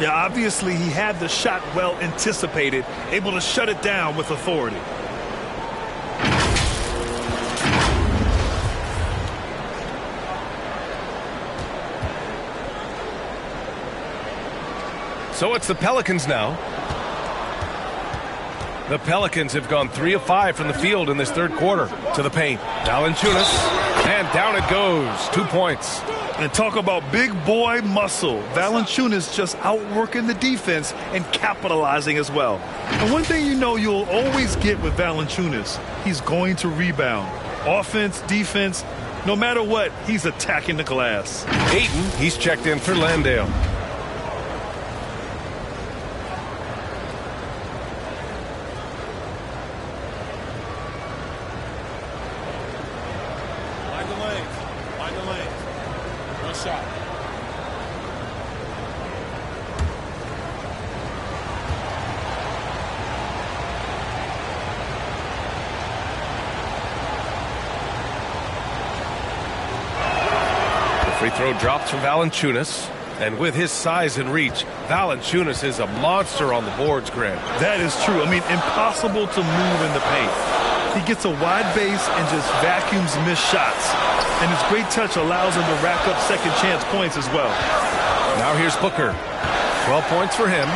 Yeah, obviously he had the shot well anticipated, able to shut it down with authority. So it's the Pelicans now. The Pelicans have gone 3 of 5 from the field in this third quarter. To the paint. Valanciunas. And down it goes. 2 points. And talk about big boy muscle. Valanciunas just outworking the defense and capitalizing as well. And one thing you know you'll always get with Valanciunas, he's going to rebound. Offense, defense, no matter what, he's attacking the glass. Ayton, he's checked in for Landale. Free throw drops from Valanciunas. And with his size and reach, Valanciunas is a monster on the boards, Graham. That is true. I mean, impossible to move in the paint. He gets a wide base and just vacuums missed shots. And his great touch allows him to rack up second chance points as well. Now here's Booker. 12 points for him.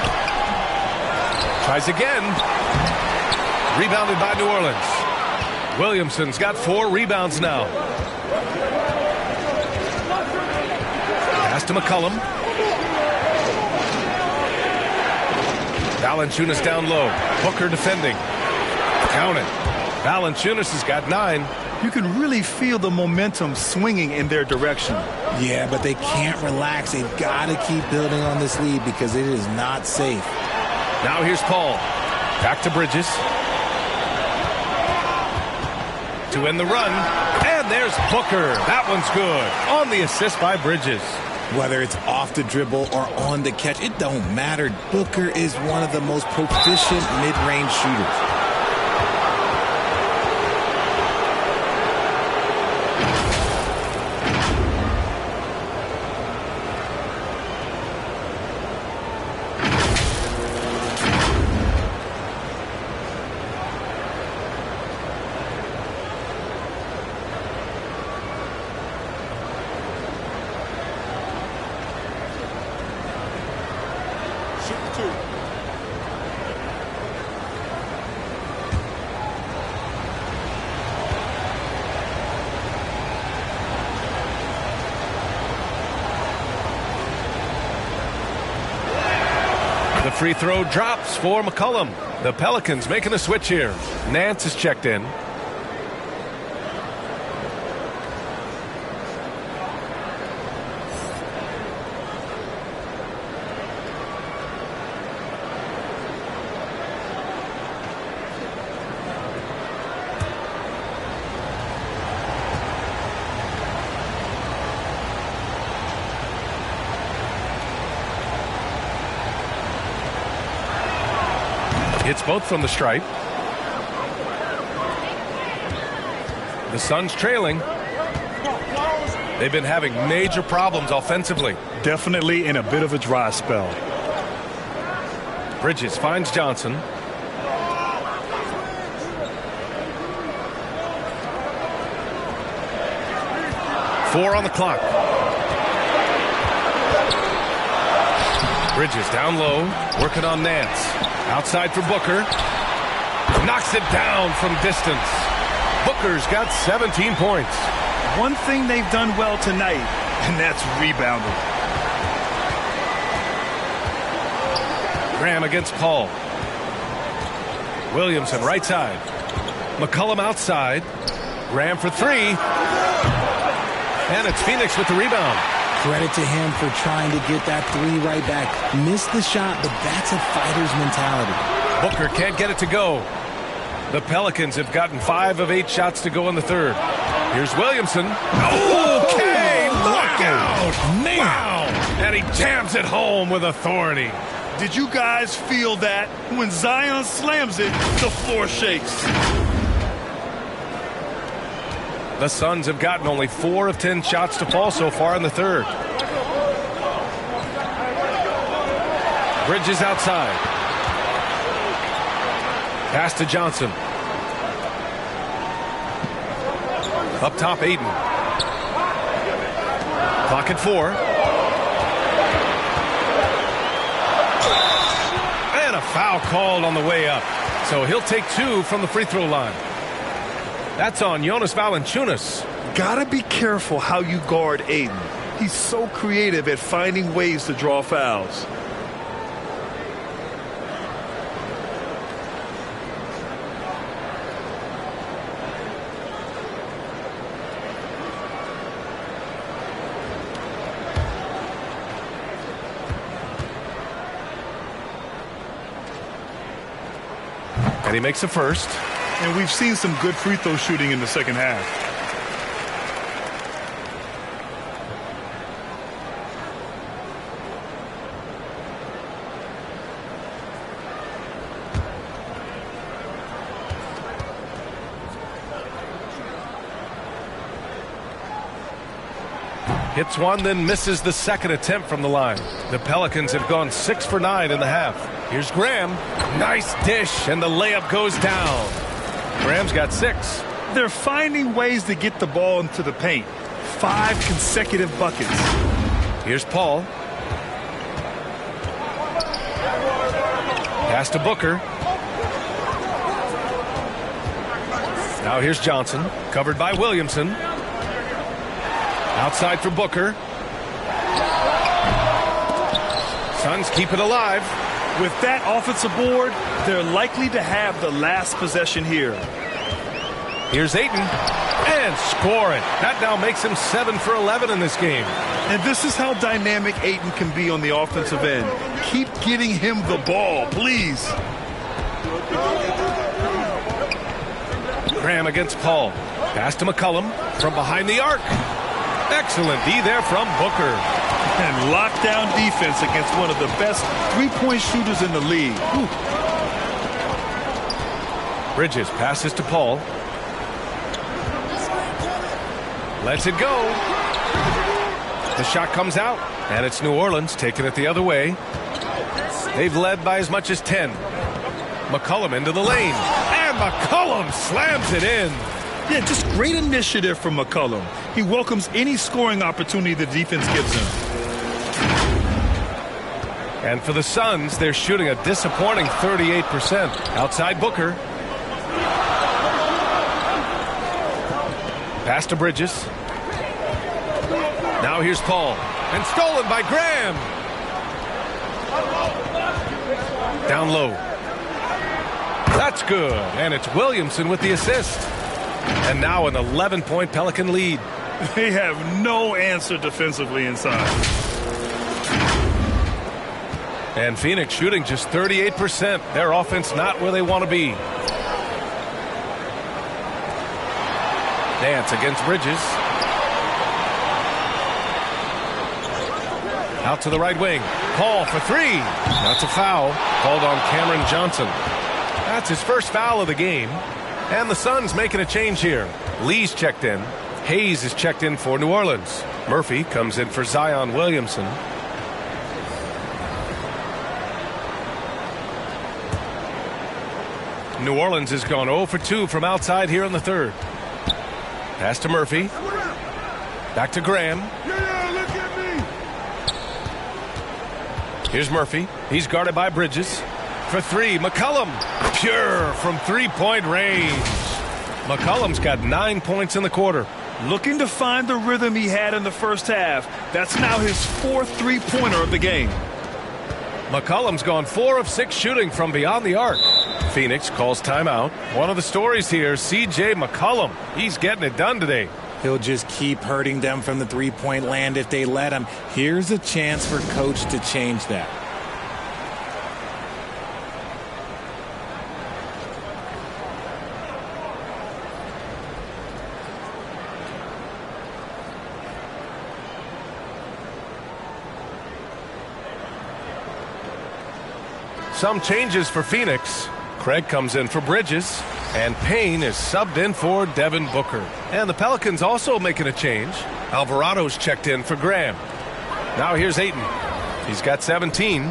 Tries again. Rebounded by New Orleans. Williamson's got 4 rebounds now. Pass to McCollum. Valanciunas down low. Booker defending. Count it. Valanciunas has got 9. You can really feel the momentum swinging in their direction. Yeah, but they can't relax. They've got to keep building on this lead because it is not safe. Now here's Paul. Back to Bridges. To end the run. And there's Booker. That one's good. On the assist by Bridges. Whether it's off the dribble or on the catch, it don't matter. Booker is one of the most proficient mid-range shooters. The free throw drops for McCollum. The Pelicans making a switch here. Nance is checked in. Hits both from the stripe. The Suns trailing. They've been having major problems offensively. Definitely in a bit of a dry spell. Bridges finds Johnson. 4 on the clock. Bridges down low, working on Nance. Outside for Booker. Knocks it down from distance. Booker's got 17 points. One thing they've done well tonight, and that's rebounding. Graham against Paul. Williamson right side. McCollum outside. Graham for 3. And it's Phoenix with the rebound. Credit to him for trying to get that 3 right back. Missed the shot, but that's a fighter's mentality. Booker can't get it to go. The Pelicans have gotten 5 of 8 shots to go in the third. Here's Williamson. Okay, look out! Man. Wow! And he jams it home with authority. Did you guys feel that? When Zion slams it, the floor shakes. The Suns have gotten only 4 of 10 shots to fall so far in the third. Bridges outside. Pass to Johnson. Up top, Aiden. Clock at 4. And a foul called on the way up. So he'll take 2 from the free throw line. That's on Jonas Valanciunas. Gotta be careful how you guard Aiden. He's so creative at finding ways to draw fouls. And he makes a first. And we've seen some good free throw shooting in the second half. Hits one, then misses the second attempt from the line. The Pelicans have gone 6 for 9 in the half. Here's Graham. Nice dish, and the layup goes down. Graham's got 6. They're finding ways to get the ball into the paint. 5 consecutive buckets. Here's Paul. Pass to Booker. Now here's Johnson, covered by Williamson. Outside for Booker. Suns keep it alive. With that offensive board, they're likely to have the last possession here. Here's Ayton. And score it. That now makes him 7 for 11 in this game. And this is how dynamic Ayton can be on the offensive end. Keep getting him the ball, please. Graham against Paul. Pass to McCollum from behind the arc. Excellent D there from Booker. And lockdown defense against one of the best three-point shooters in the league. Whew. Bridges passes to Paul. Lets it go. The shot comes out, and it's New Orleans taking it the other way. They've led by as much as 10. McCollum into the lane. And McCollum slams it in. Yeah, just great initiative from McCollum. He welcomes any scoring opportunity the defense gives him. And for the Suns, they're shooting a disappointing 38%. Outside Booker. Pass to Bridges. Now here's Paul. And stolen by Graham. Down low. That's good. And it's Williamson with the assist. And now an 11-point Pelican lead. They have no answer defensively inside. And Phoenix shooting just 38%. Their offense not where they want to be. Nance against Bridges. Out to the right wing. Paul for 3. That's a foul. Called on Cameron Johnson. That's his first foul of the game. And the Suns making a change here. Lee's checked in. Hayes is checked in for New Orleans. Murphy comes in for Zion Williamson. New Orleans has gone 0 for 2 from outside here in the third. Pass to Murphy. Back to Graham. Yeah, look at me. Here's Murphy. He's guarded by Bridges. For three, McCollum. Pure from three-point range. McCollum's got 9 points in the quarter. Looking to find the rhythm he had in the first half. That's now his fourth three-pointer of the game. McCollum's gone 4 of 6 shooting from beyond the arc. Phoenix calls timeout. One of the stories here, C.J. McCollum. He's getting it done today. He'll just keep hurting them from the three-point land if they let him. Here's a chance for Coach to change that. Some changes for Phoenix. Craig comes in for Bridges, and Payne is subbed in for Devin Booker. And the Pelicans also making a change. Alvarado's checked in for Graham. Now here's Ayton. He's got 17.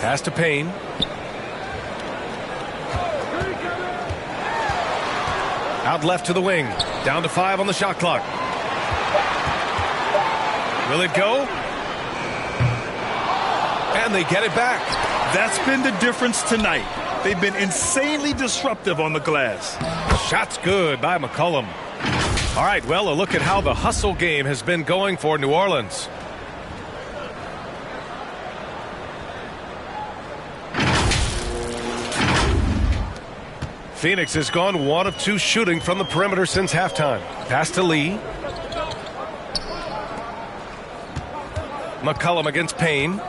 Pass to Payne. Out left to the wing. Down to 5 on the shot clock. Will it go? And they get it back. That's been the difference tonight. They've been insanely disruptive on the glass. Shot's good by McCollum. All right, well, a look at how the hustle game has been going for New Orleans. Phoenix has gone 1 of 2 shooting from the perimeter since halftime. Pass to Lee. McCollum against Payne.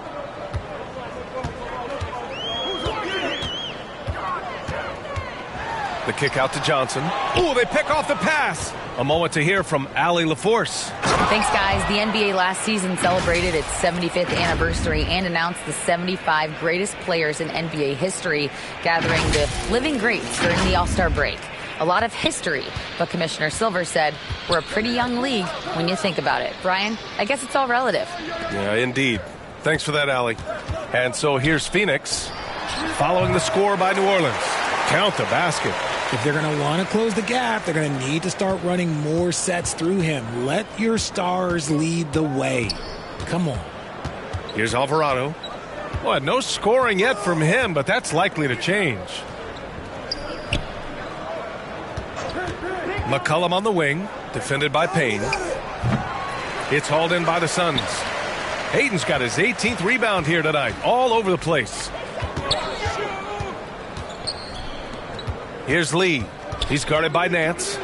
The kick out to Johnson. Ooh, they pick off the pass. A moment to hear from Allie LaForce. Thanks, guys. The NBA last season celebrated its 75th anniversary and announced the 75 greatest players in NBA history, gathering the living greats during the All-Star break. A lot of history, but Commissioner Silver said we're a pretty young league when you think about it. Brian, I guess it's all relative. Yeah, indeed. Thanks for that, Allie. And so here's Phoenix following the score by New Orleans. Count the basket. If they're going to want to close the gap, they're going to need to start running more sets through him. Let your stars lead the way. Come on. Here's Alvarado. Well, no scoring yet from him, but that's likely to change. McCollum on the wing, defended by Payne. It's hauled in by the Suns. Hayden's got his 18th rebound here tonight, all over the place. Here's Lee. He's guarded by Nance.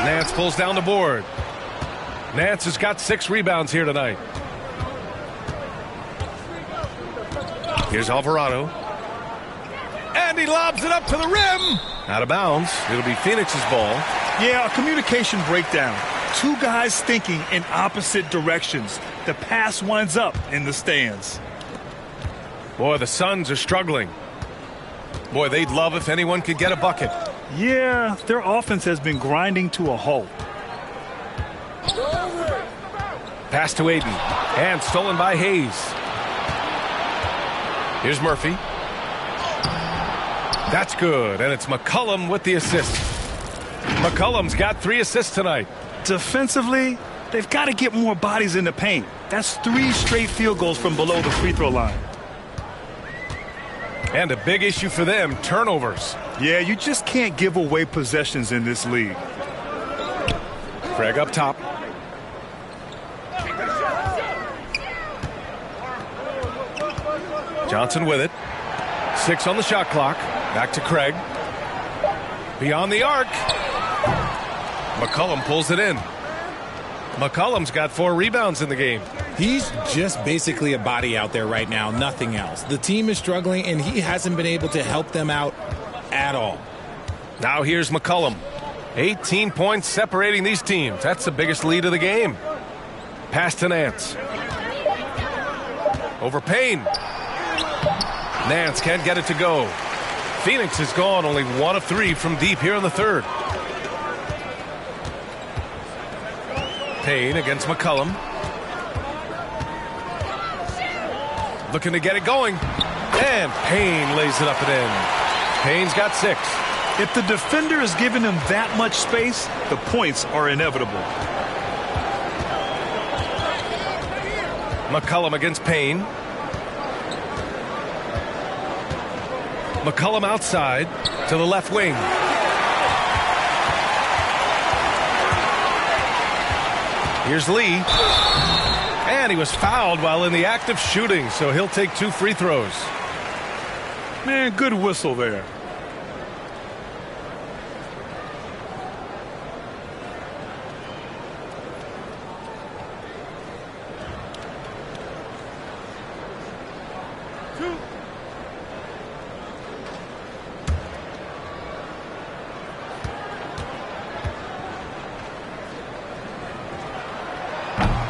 Nance pulls down the board. Nance has got 6 rebounds here tonight. Here's Alvarado. And he lobs it up to the rim. Out of bounds. It'll be Phoenix's ball. Yeah, a communication breakdown. 2 guys thinking in opposite directions. The pass winds up in the stands. Boy, the Suns are struggling. Boy, they'd love if anyone could get a bucket. Yeah, their offense has been grinding to a halt. Pass to Ayton. And stolen by Hayes. Here's Murphy. That's good, and it's McCollum with the assist. McCollum's got 3 assists tonight. Defensively, they've got to get more bodies in the paint. That's 3 straight field goals from below the free throw line. And a big issue for them, turnovers. Yeah, you just can't give away possessions in this league. Craig up top. Johnson with it. 6 on the shot clock. Back to Craig. Beyond the arc. McCollum pulls it in. McCollum's got 4 rebounds in the game. He's just basically a body out there right now, nothing else. The team is struggling, and he hasn't been able to help them out at all. Now here's McCollum. 18 points separating these teams. That's the biggest lead of the game. Pass to Nance. Over Payne. Nance can't get it to go. Phoenix has gone only 1 of 3 from deep here in the third. Payne against McCollum. Looking to get it going. And Payne lays it up and in. Payne's got 6. If the defender is giving him that much space, the points are inevitable. McCollum against Payne. McCollum outside to the left wing. Here's Lee. And he was fouled while in the act of shooting, so he'll take 2 free throws. Man, good whistle there.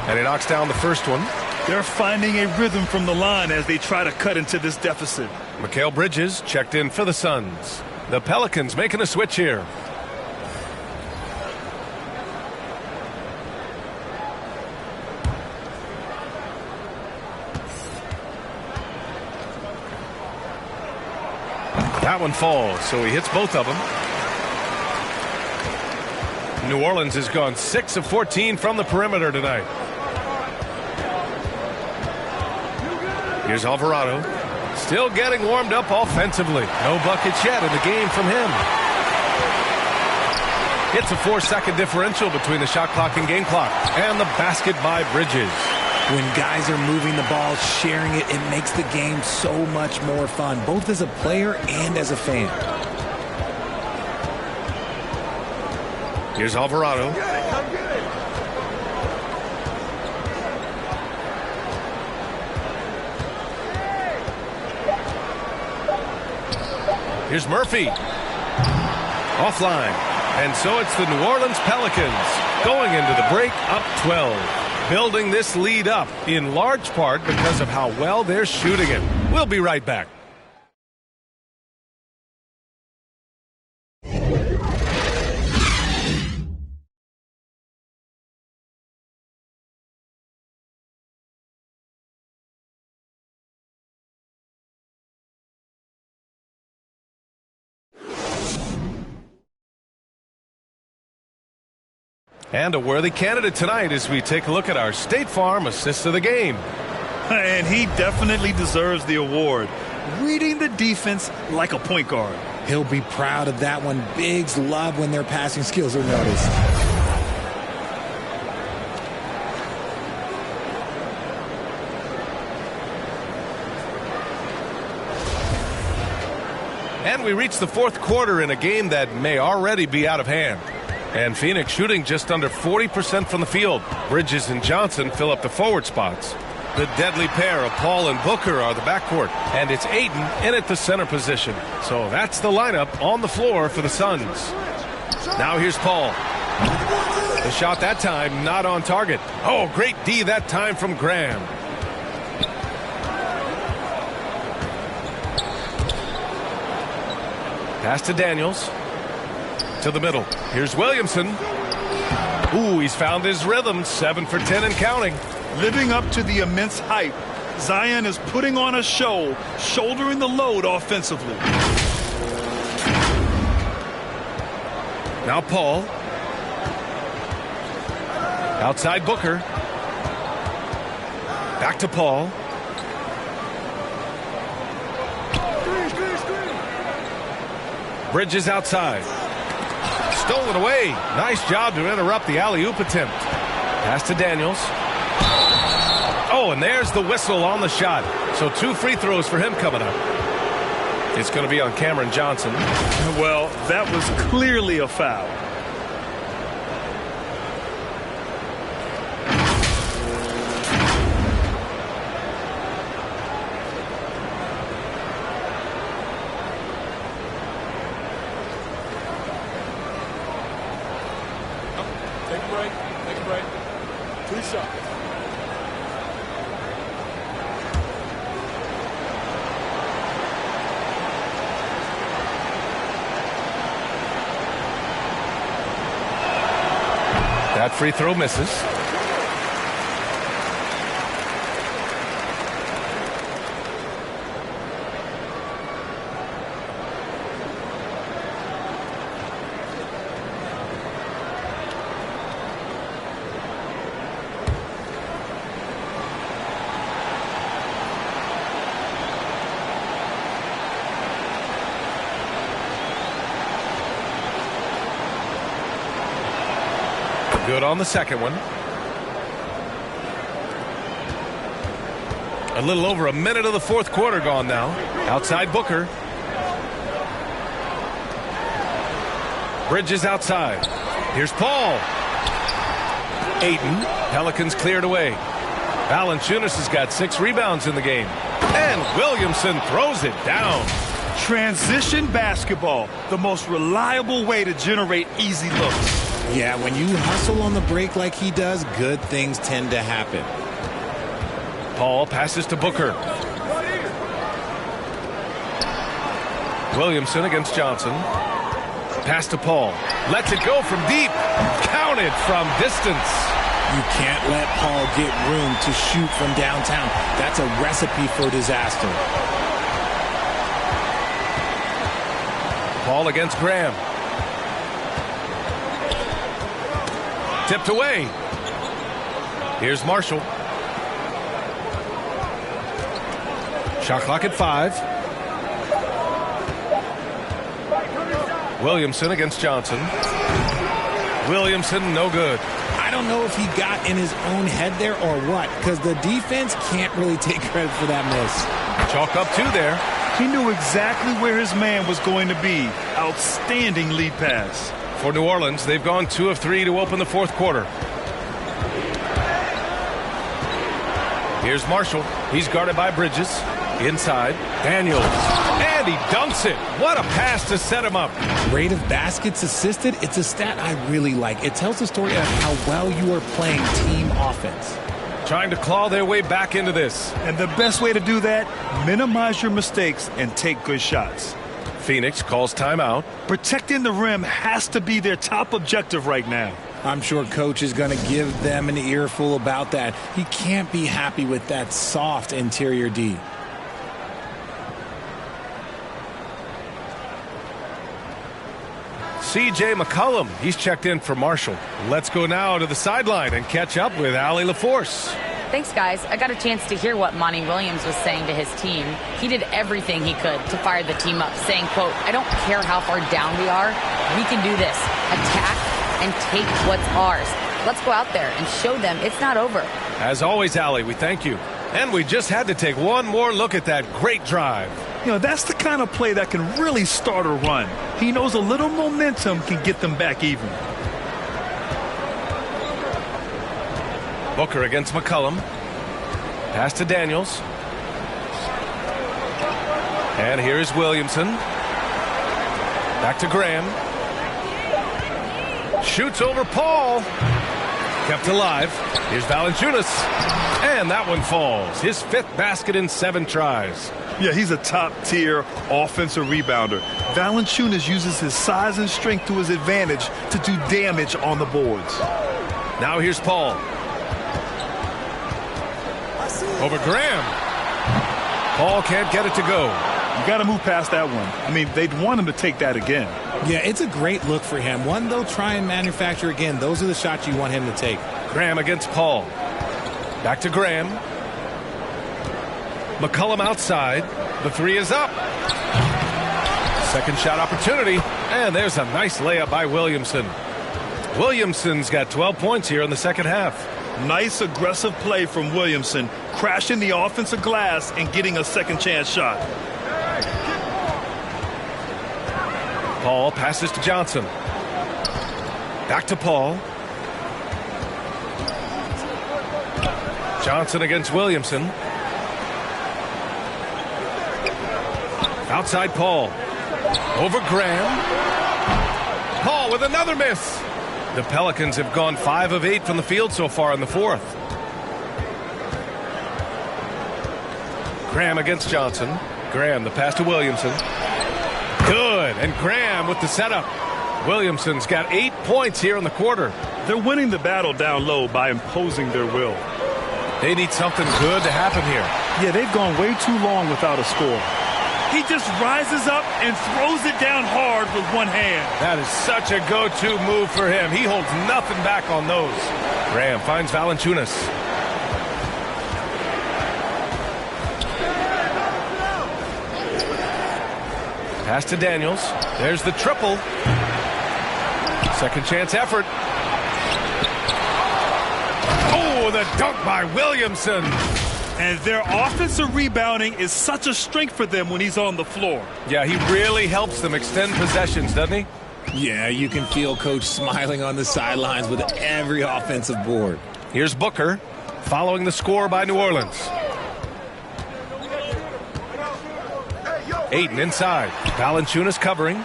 And he knocks down the first one. They're finding a rhythm from the line as they try to cut into this deficit. Mikal Bridges checked in for the Suns. The Pelicans making a switch here. That one falls, so he hits both of them. New Orleans has gone 6 of 14 from the perimeter tonight. Here's Alvarado. Still getting warmed up offensively. No buckets yet in the game from him. It's a 4-second differential between the shot clock and game clock. And the basket by Bridges. When guys are moving the ball, sharing it, it makes the game so much more fun, both as a player and as a fan. Here's Alvarado. Here's Murphy. Offline. And so it's the New Orleans Pelicans going into the break up 12. Building this lead up in large part because of how well they're shooting it. We'll be right back. And a worthy candidate tonight as we take a look at our State Farm Assist of the Game. And he definitely deserves the award. Reading the defense like a point guard. He'll be proud of that one. Bigs love when their passing skills are noticed. And we reach the fourth quarter in a game that may already be out of hand. And Phoenix shooting just under 40% from the field. Bridges and Johnson fill up the forward spots. The deadly pair of Paul and Booker are the backcourt. And it's Ayton in at the center position. So that's the lineup on the floor for the Suns. Now here's Paul. The shot that time not on target. Oh, great D that time from Graham. Pass to Daniels. To the middle. Here's Williamson. Ooh, he's found his rhythm. 7 for 10 and counting. Living up to the immense hype, Zion is putting on a show, shouldering the load offensively. Now Paul. Outside Booker. Back to Paul. Bridges outside. Stolen away. Nice job to interrupt the alley-oop attempt. Pass to Daniels. Oh, and there's the whistle on the shot. So 2 free throws for him coming up. It's going to be on Cameron Johnson. Well, that was clearly a foul. Take a break. Take a break. 2 shots. That free throw misses. Good on the second one. A little over a minute of the fourth quarter gone now. Outside Booker. Bridges outside. Here's Paul. Ayton. Pelicans cleared away. Valanciunas has got 6 rebounds in the game. And Williamson throws it down. Transition basketball, the most reliable way to generate easy looks. Yeah, when you hustle on the break like he does, good things tend to happen. Paul passes to Booker. Williamson against Johnson. Pass to Paul. Lets it go from deep. Counted from distance. You can't let Paul get room to shoot from downtown. That's a recipe for disaster. Paul against Graham. Tipped away. Here's Marshall. Shot clock at 5. Williamson against Johnson. Williamson, no good. I don't know if he got in his own head there or what, because the defense can't really take credit for that miss. Chalk up 2 there. He knew exactly where his man was going to be. Outstanding lead pass. For New Orleans, they've gone 2 of 3 to open the fourth quarter. Here's Marshall. He's guarded by Bridges. Inside, Daniels. And he dunks it. What a pass to set him up. Rate of baskets assisted, it's a stat I really like. It tells the story of how well you are playing team offense. Trying to claw their way back into this. And the best way to do that, minimize your mistakes and take good shots. Phoenix calls timeout. Protecting the rim has to be their top objective right now. I'm sure coach is going to give them an earful about that. He can't be happy with that soft interior D. C.J. McCollum, he's checked in for Marshall. Let's go now to the sideline and catch up with Allie LaForce. Thanks, guys. I got a chance to hear what Monty Williams was saying to his team. He did everything he could to fire the team up, saying, quote, "I don't care how far down we are. We can do this. Attack and take what's ours. Let's go out there and show them it's not over." As always, Allie, we thank you. And we just had to take one more look at that great drive. You know, that's the kind of play that can really start a run. He knows a little momentum can get them back even. Booker against McCollum. Pass to Daniels. And here's Williamson. Back to Graham. Shoots over Paul. Kept alive. Here's Valanciunas. And that one falls. His 5th basket in 7 tries. Yeah, he's a top-tier offensive rebounder. Valanciunas uses his size and strength to his advantage to do damage on the boards. Now here's Paul. Over Graham. Paul can't get it to go. You got to move past that one. I mean, they'd want him to take that again. Yeah, it's a great look for him. One they'll try and manufacture again. Those are the shots you want him to take. Graham against Paul. Back to Graham. McCollum outside. The 3 is up. Second shot opportunity. And there's a nice layup by Williamson. Williamson's got 12 points here in the second half. Nice aggressive play from Williamson, crashing the offensive glass and getting a second chance shot. Paul passes to Johnson. Back to Paul. Johnson against Williamson. Outside Paul. Over Graham. Paul with another miss. The Pelicans have gone 5 of 8 from the field so far in the fourth. Graham against Johnson. Graham, the pass to Williamson. Good. And Graham with the setup. Williamson's got 8 points here in the quarter. They're winning the battle down low by imposing their will. They need something good to happen here. Yeah, they've gone way too long without a score. He just rises up and throws it down hard with one hand. That is such a go-to move for him. He holds nothing back on those. Graham finds Valanciunas. Pass to Daniels. There's the triple. Second chance effort. Oh, the dunk by Williamson. And their offensive rebounding is such a strength for them when he's on the floor. Yeah, he really helps them extend possessions, doesn't he? Yeah, you can feel Coach smiling on the sidelines with every offensive board. Here's Booker following the score by New Orleans. Ayton inside. Valanciunas covering.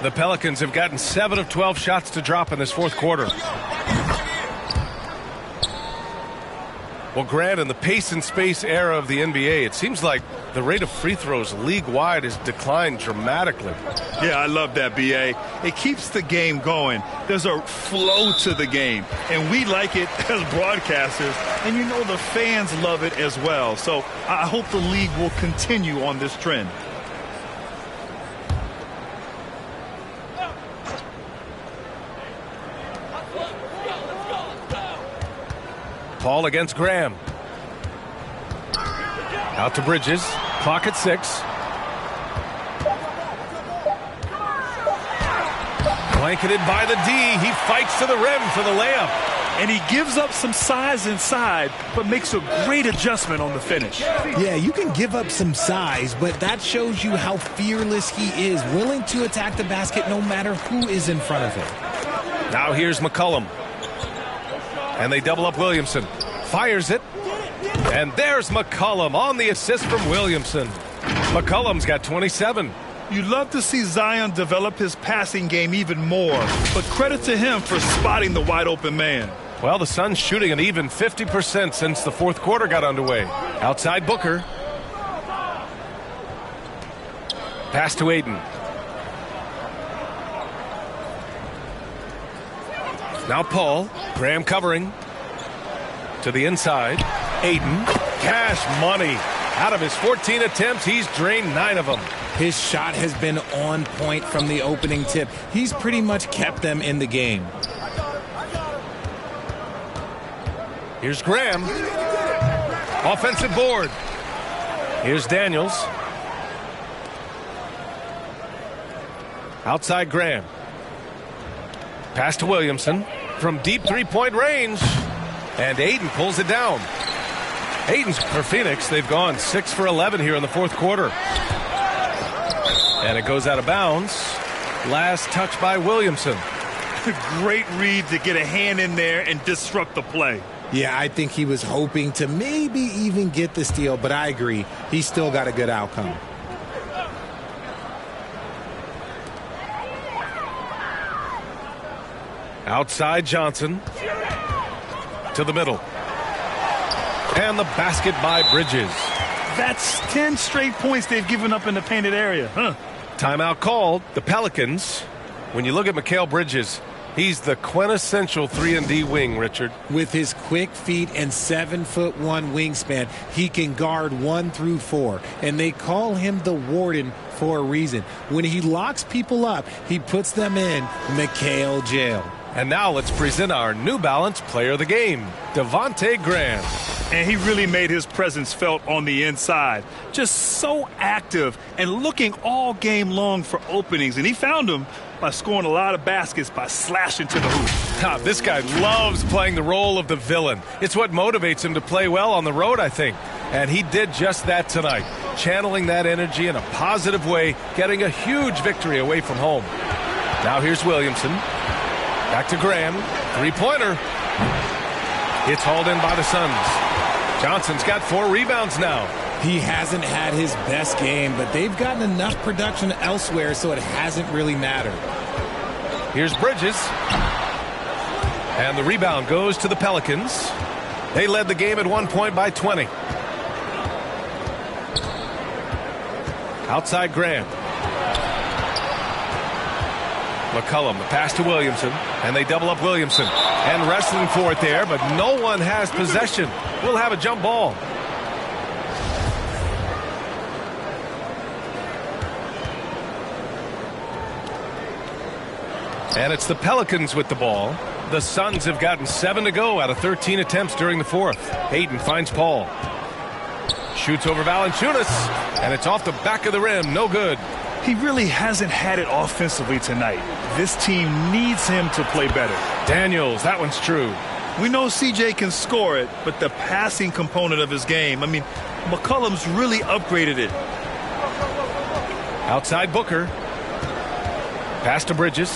The Pelicans have gotten 7 of 12 shots to drop in this fourth quarter. Well, Grant, in the pace and space era of the NBA, it seems like the rate of free throws league-wide has declined dramatically. Yeah, I love that, B.A. It keeps the game going. There's a flow to the game, and we like it as broadcasters, and you know the fans love it as well. So I hope the league will continue on this trend. Paul against Graham. Out to Bridges. Clock at 6. Blanketed by the D. He fights to the rim for the layup. And he gives up some size inside, but makes a great adjustment on the finish. Yeah, you can give up some size, but that shows you how fearless he is, willing to attack the basket no matter who is in front of him. Now here's McCollum. And they double up Williamson. Fires it. And there's McCollum on the assist from Williamson. McCollum's got 27. You'd love to see Zion develop his passing game even more, but credit to him for spotting the wide open man. Well, the Suns shooting an even 50% since the fourth quarter got underway. Outside Booker. Pass to Ayton. Now Paul. Graham covering. To the inside. Ayton. Cash money. Out of his 14 attempts, he's drained 9 of them. His shot has been on point from the opening tip. He's pretty much kept them in the game. Here's Graham. Offensive board. Here's Daniels. Outside Graham. Pass to Williamson from deep three-point range. And Ayton pulls it down. Ayton's for Phoenix. They've gone 6 for 11 here in the fourth quarter. And it goes out of bounds. Last touch by Williamson. Great read to get a hand in there and disrupt the play. Yeah, I think he was hoping to maybe even get the steal, but I agree. He still got a good outcome. Outside Johnson. To the middle. And the basket by Bridges. That's 10 straight points they've given up in the painted area. Timeout called. The Pelicans. When you look at Mikal Bridges, he's the quintessential 3-and-D wing, Richard. With his quick feet and 7'1" wingspan, he can guard 1 through 4. And they call him the Warden for a reason. When he locks people up, he puts them in Mikal jail. And now let's present our New Balance player of the game, Devontae Graham. And he really made his presence felt on the inside. Just so active and looking all game long for openings. And he found them by scoring a lot of baskets by slashing to the hoop. This guy loves playing the role of the villain. It's what motivates him to play well on the road, I think. And he did just that tonight, channeling that energy in a positive way, getting a huge victory away from home. Now here's Williamson. Back to Graham. Three-pointer. It's hauled in by the Suns. Johnson's got 4 rebounds now. He hasn't had his best game, but they've gotten enough production elsewhere, so it hasn't really mattered. Here's Bridges. And the rebound goes to the Pelicans. They led the game at 1 point by 20. Outside Graham. McCollum, the pass to Williamson, and they double up Williamson. And wrestling for it there, but no one has possession. We'll have a jump ball. And it's the Pelicans with the ball. The Suns have gotten 7 to go out of 13 attempts during the fourth. Ayton finds Paul. Shoots over Valanciunas, and it's off the back of the rim. No good. He really hasn't had it offensively tonight. This team needs him to play better. Daniels, that one's true. We know CJ can score it, but the passing component of his game, I mean, McCollum's really upgraded it. Outside Booker. Pass to Bridges.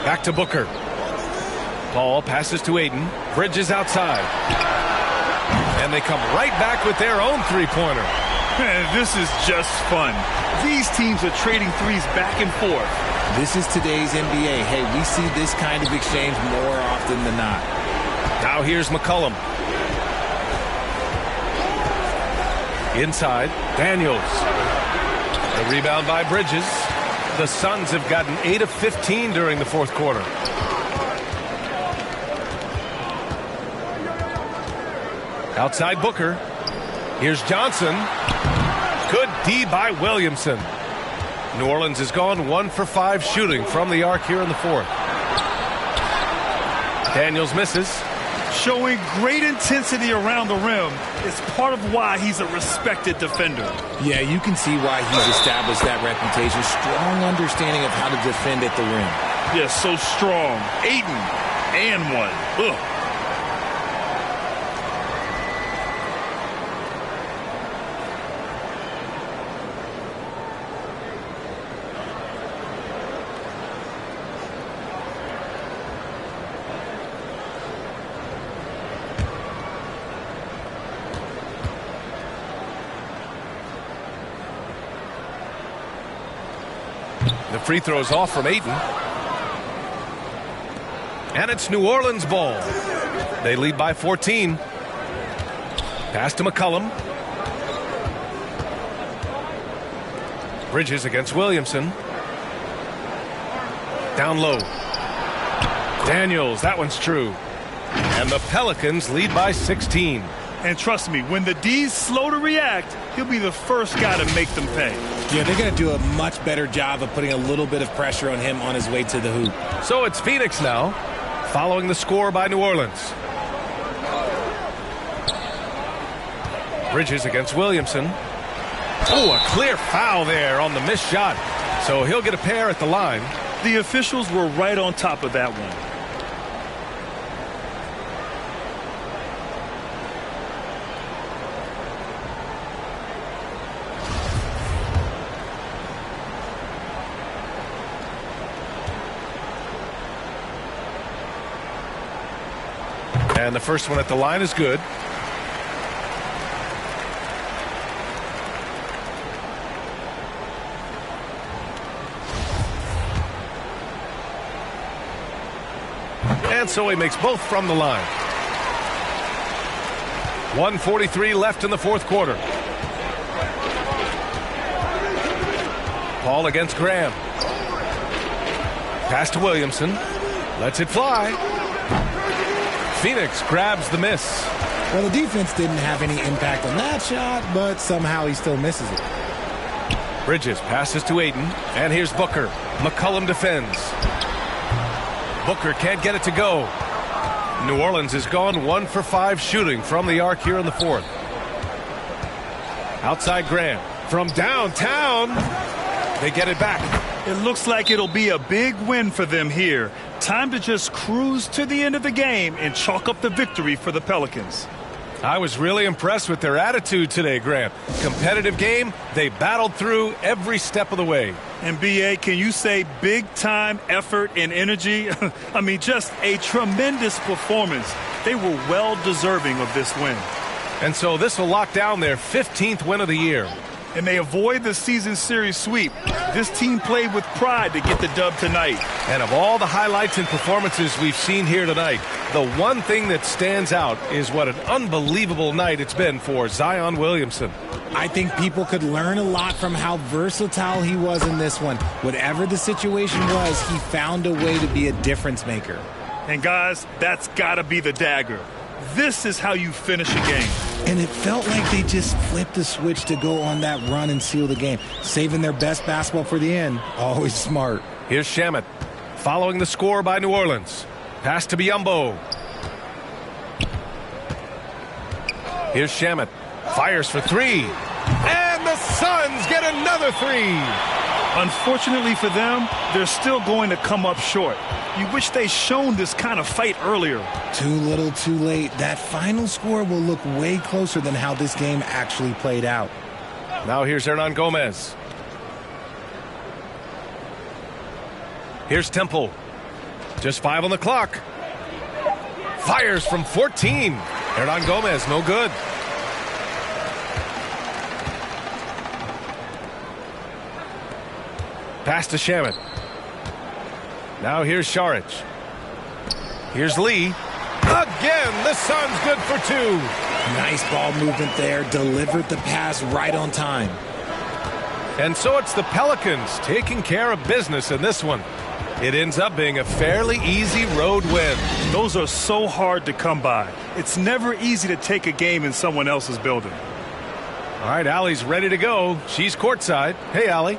Back to Booker. Paul passes to Ayton. Bridges outside. And they come right back with their own three-pointer. Man, this is just fun. These teams are trading threes back and forth. This is today's NBA. Hey, we see this kind of exchange more often than not. Now here's McCollum. Inside, Daniels. The rebound by Bridges. The Suns have gotten 8 of 15 during the fourth quarter. Outside Booker. Here's Johnson. Good D by Williamson. New Orleans has gone 1 for 5 shooting from the arc here in the fourth. Daniels misses. Showing great intensity around the rim is part of why he's a respected defender. Yeah, you can see why he's established that reputation. Strong understanding of how to defend at the rim. Yes, so strong. Ayton and one. Ugh. The free throw's off from Ayton. And it's New Orleans ball. They lead by 14. Pass to McCollum. Bridges against Williamson. Down low. Daniels, that one's true. And the Pelicans lead by 16. And trust me, when the D's slow to react, he'll be the first guy to make them pay. Yeah, they're going to do a much better job of putting a little bit of pressure on him on his way to the hoop. So it's Phoenix now, following the score by New Orleans. Bridges against Williamson. Oh, a clear foul there on the missed shot. So he'll get a pair at the line. The officials were right on top of that one. And the first one at the line is good. And so he makes both from the line. 1:43 left in the fourth quarter. Paul against Graham. Pass to Williamson. Lets it fly. Phoenix grabs the miss. Well, the defense didn't have any impact on that shot, but somehow he still misses it. Bridges passes to Ayton, and here's Booker. McCollum defends. Booker can't get it to go. New Orleans has gone 1 for 5 shooting from the arc here in the fourth. Outside Graham. From downtown, they get it back. It looks like it'll be a big win for them here. Time to just cruise to the end of the game and chalk up the victory for the Pelicans. I was really impressed with their attitude today, Graham. Competitive game, they battled through every step of the way. And B.A., can you say big-time effort and energy? I mean, just a tremendous performance. They were well deserving of this win. And so this will lock down their 15th win of the year. And they avoid the season series sweep. This team played with pride to get the dub tonight. And of all the highlights and performances we've seen here tonight, the one thing that stands out is what an unbelievable night it's been for Zion Williamson. I think people could learn a lot from how versatile he was in this one. Whatever the situation was, he found a way to be a difference maker. And guys, that's got to be the dagger. This is how you finish a game. And it felt like they just flipped the switch to go on that run and seal the game. Saving their best basketball for the end. Always smart. Here's Shamet, following the score by New Orleans. Pass to Biyombo. Here's Shamet. Fires for three. And the Suns get another three. Unfortunately for them, they're still going to come up short. You wish they'd shown this kind of fight earlier. Too little, too late. That final score will look way closer than how this game actually played out. Now here's Hernan Gomez. Here's Temple. Just 5 on the clock. Fires from 14. Hernan Gomez, no good. Pass to Shamet. Now here's Šarić. Here's Lee. Again, the Suns good for 2. Nice ball movement there. Delivered the pass right on time. And so it's the Pelicans taking care of business in this one. It ends up being a fairly easy road win. Those are so hard to come by. It's never easy to take a game in someone else's building. All right, Allie's ready to go. She's courtside. Hey, Allie.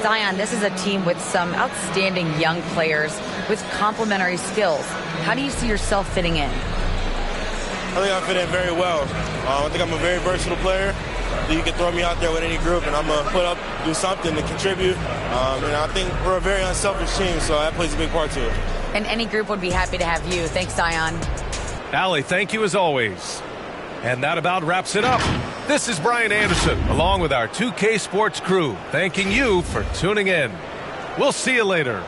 Zion, this is a team with some outstanding young players with complementary skills. How do you see yourself fitting in? I think I fit in very well. I think I'm a very versatile player. You can throw me out there with any group, and I'm going to put up, do something to contribute. And I think we're a very unselfish team, so that plays a big part to it. And any group would be happy to have you. Thanks, Zion. Allie, thank you as always. And that about wraps it up. This is Brian Anderson, along with our 2K Sports crew, thanking you for tuning in. We'll see you later.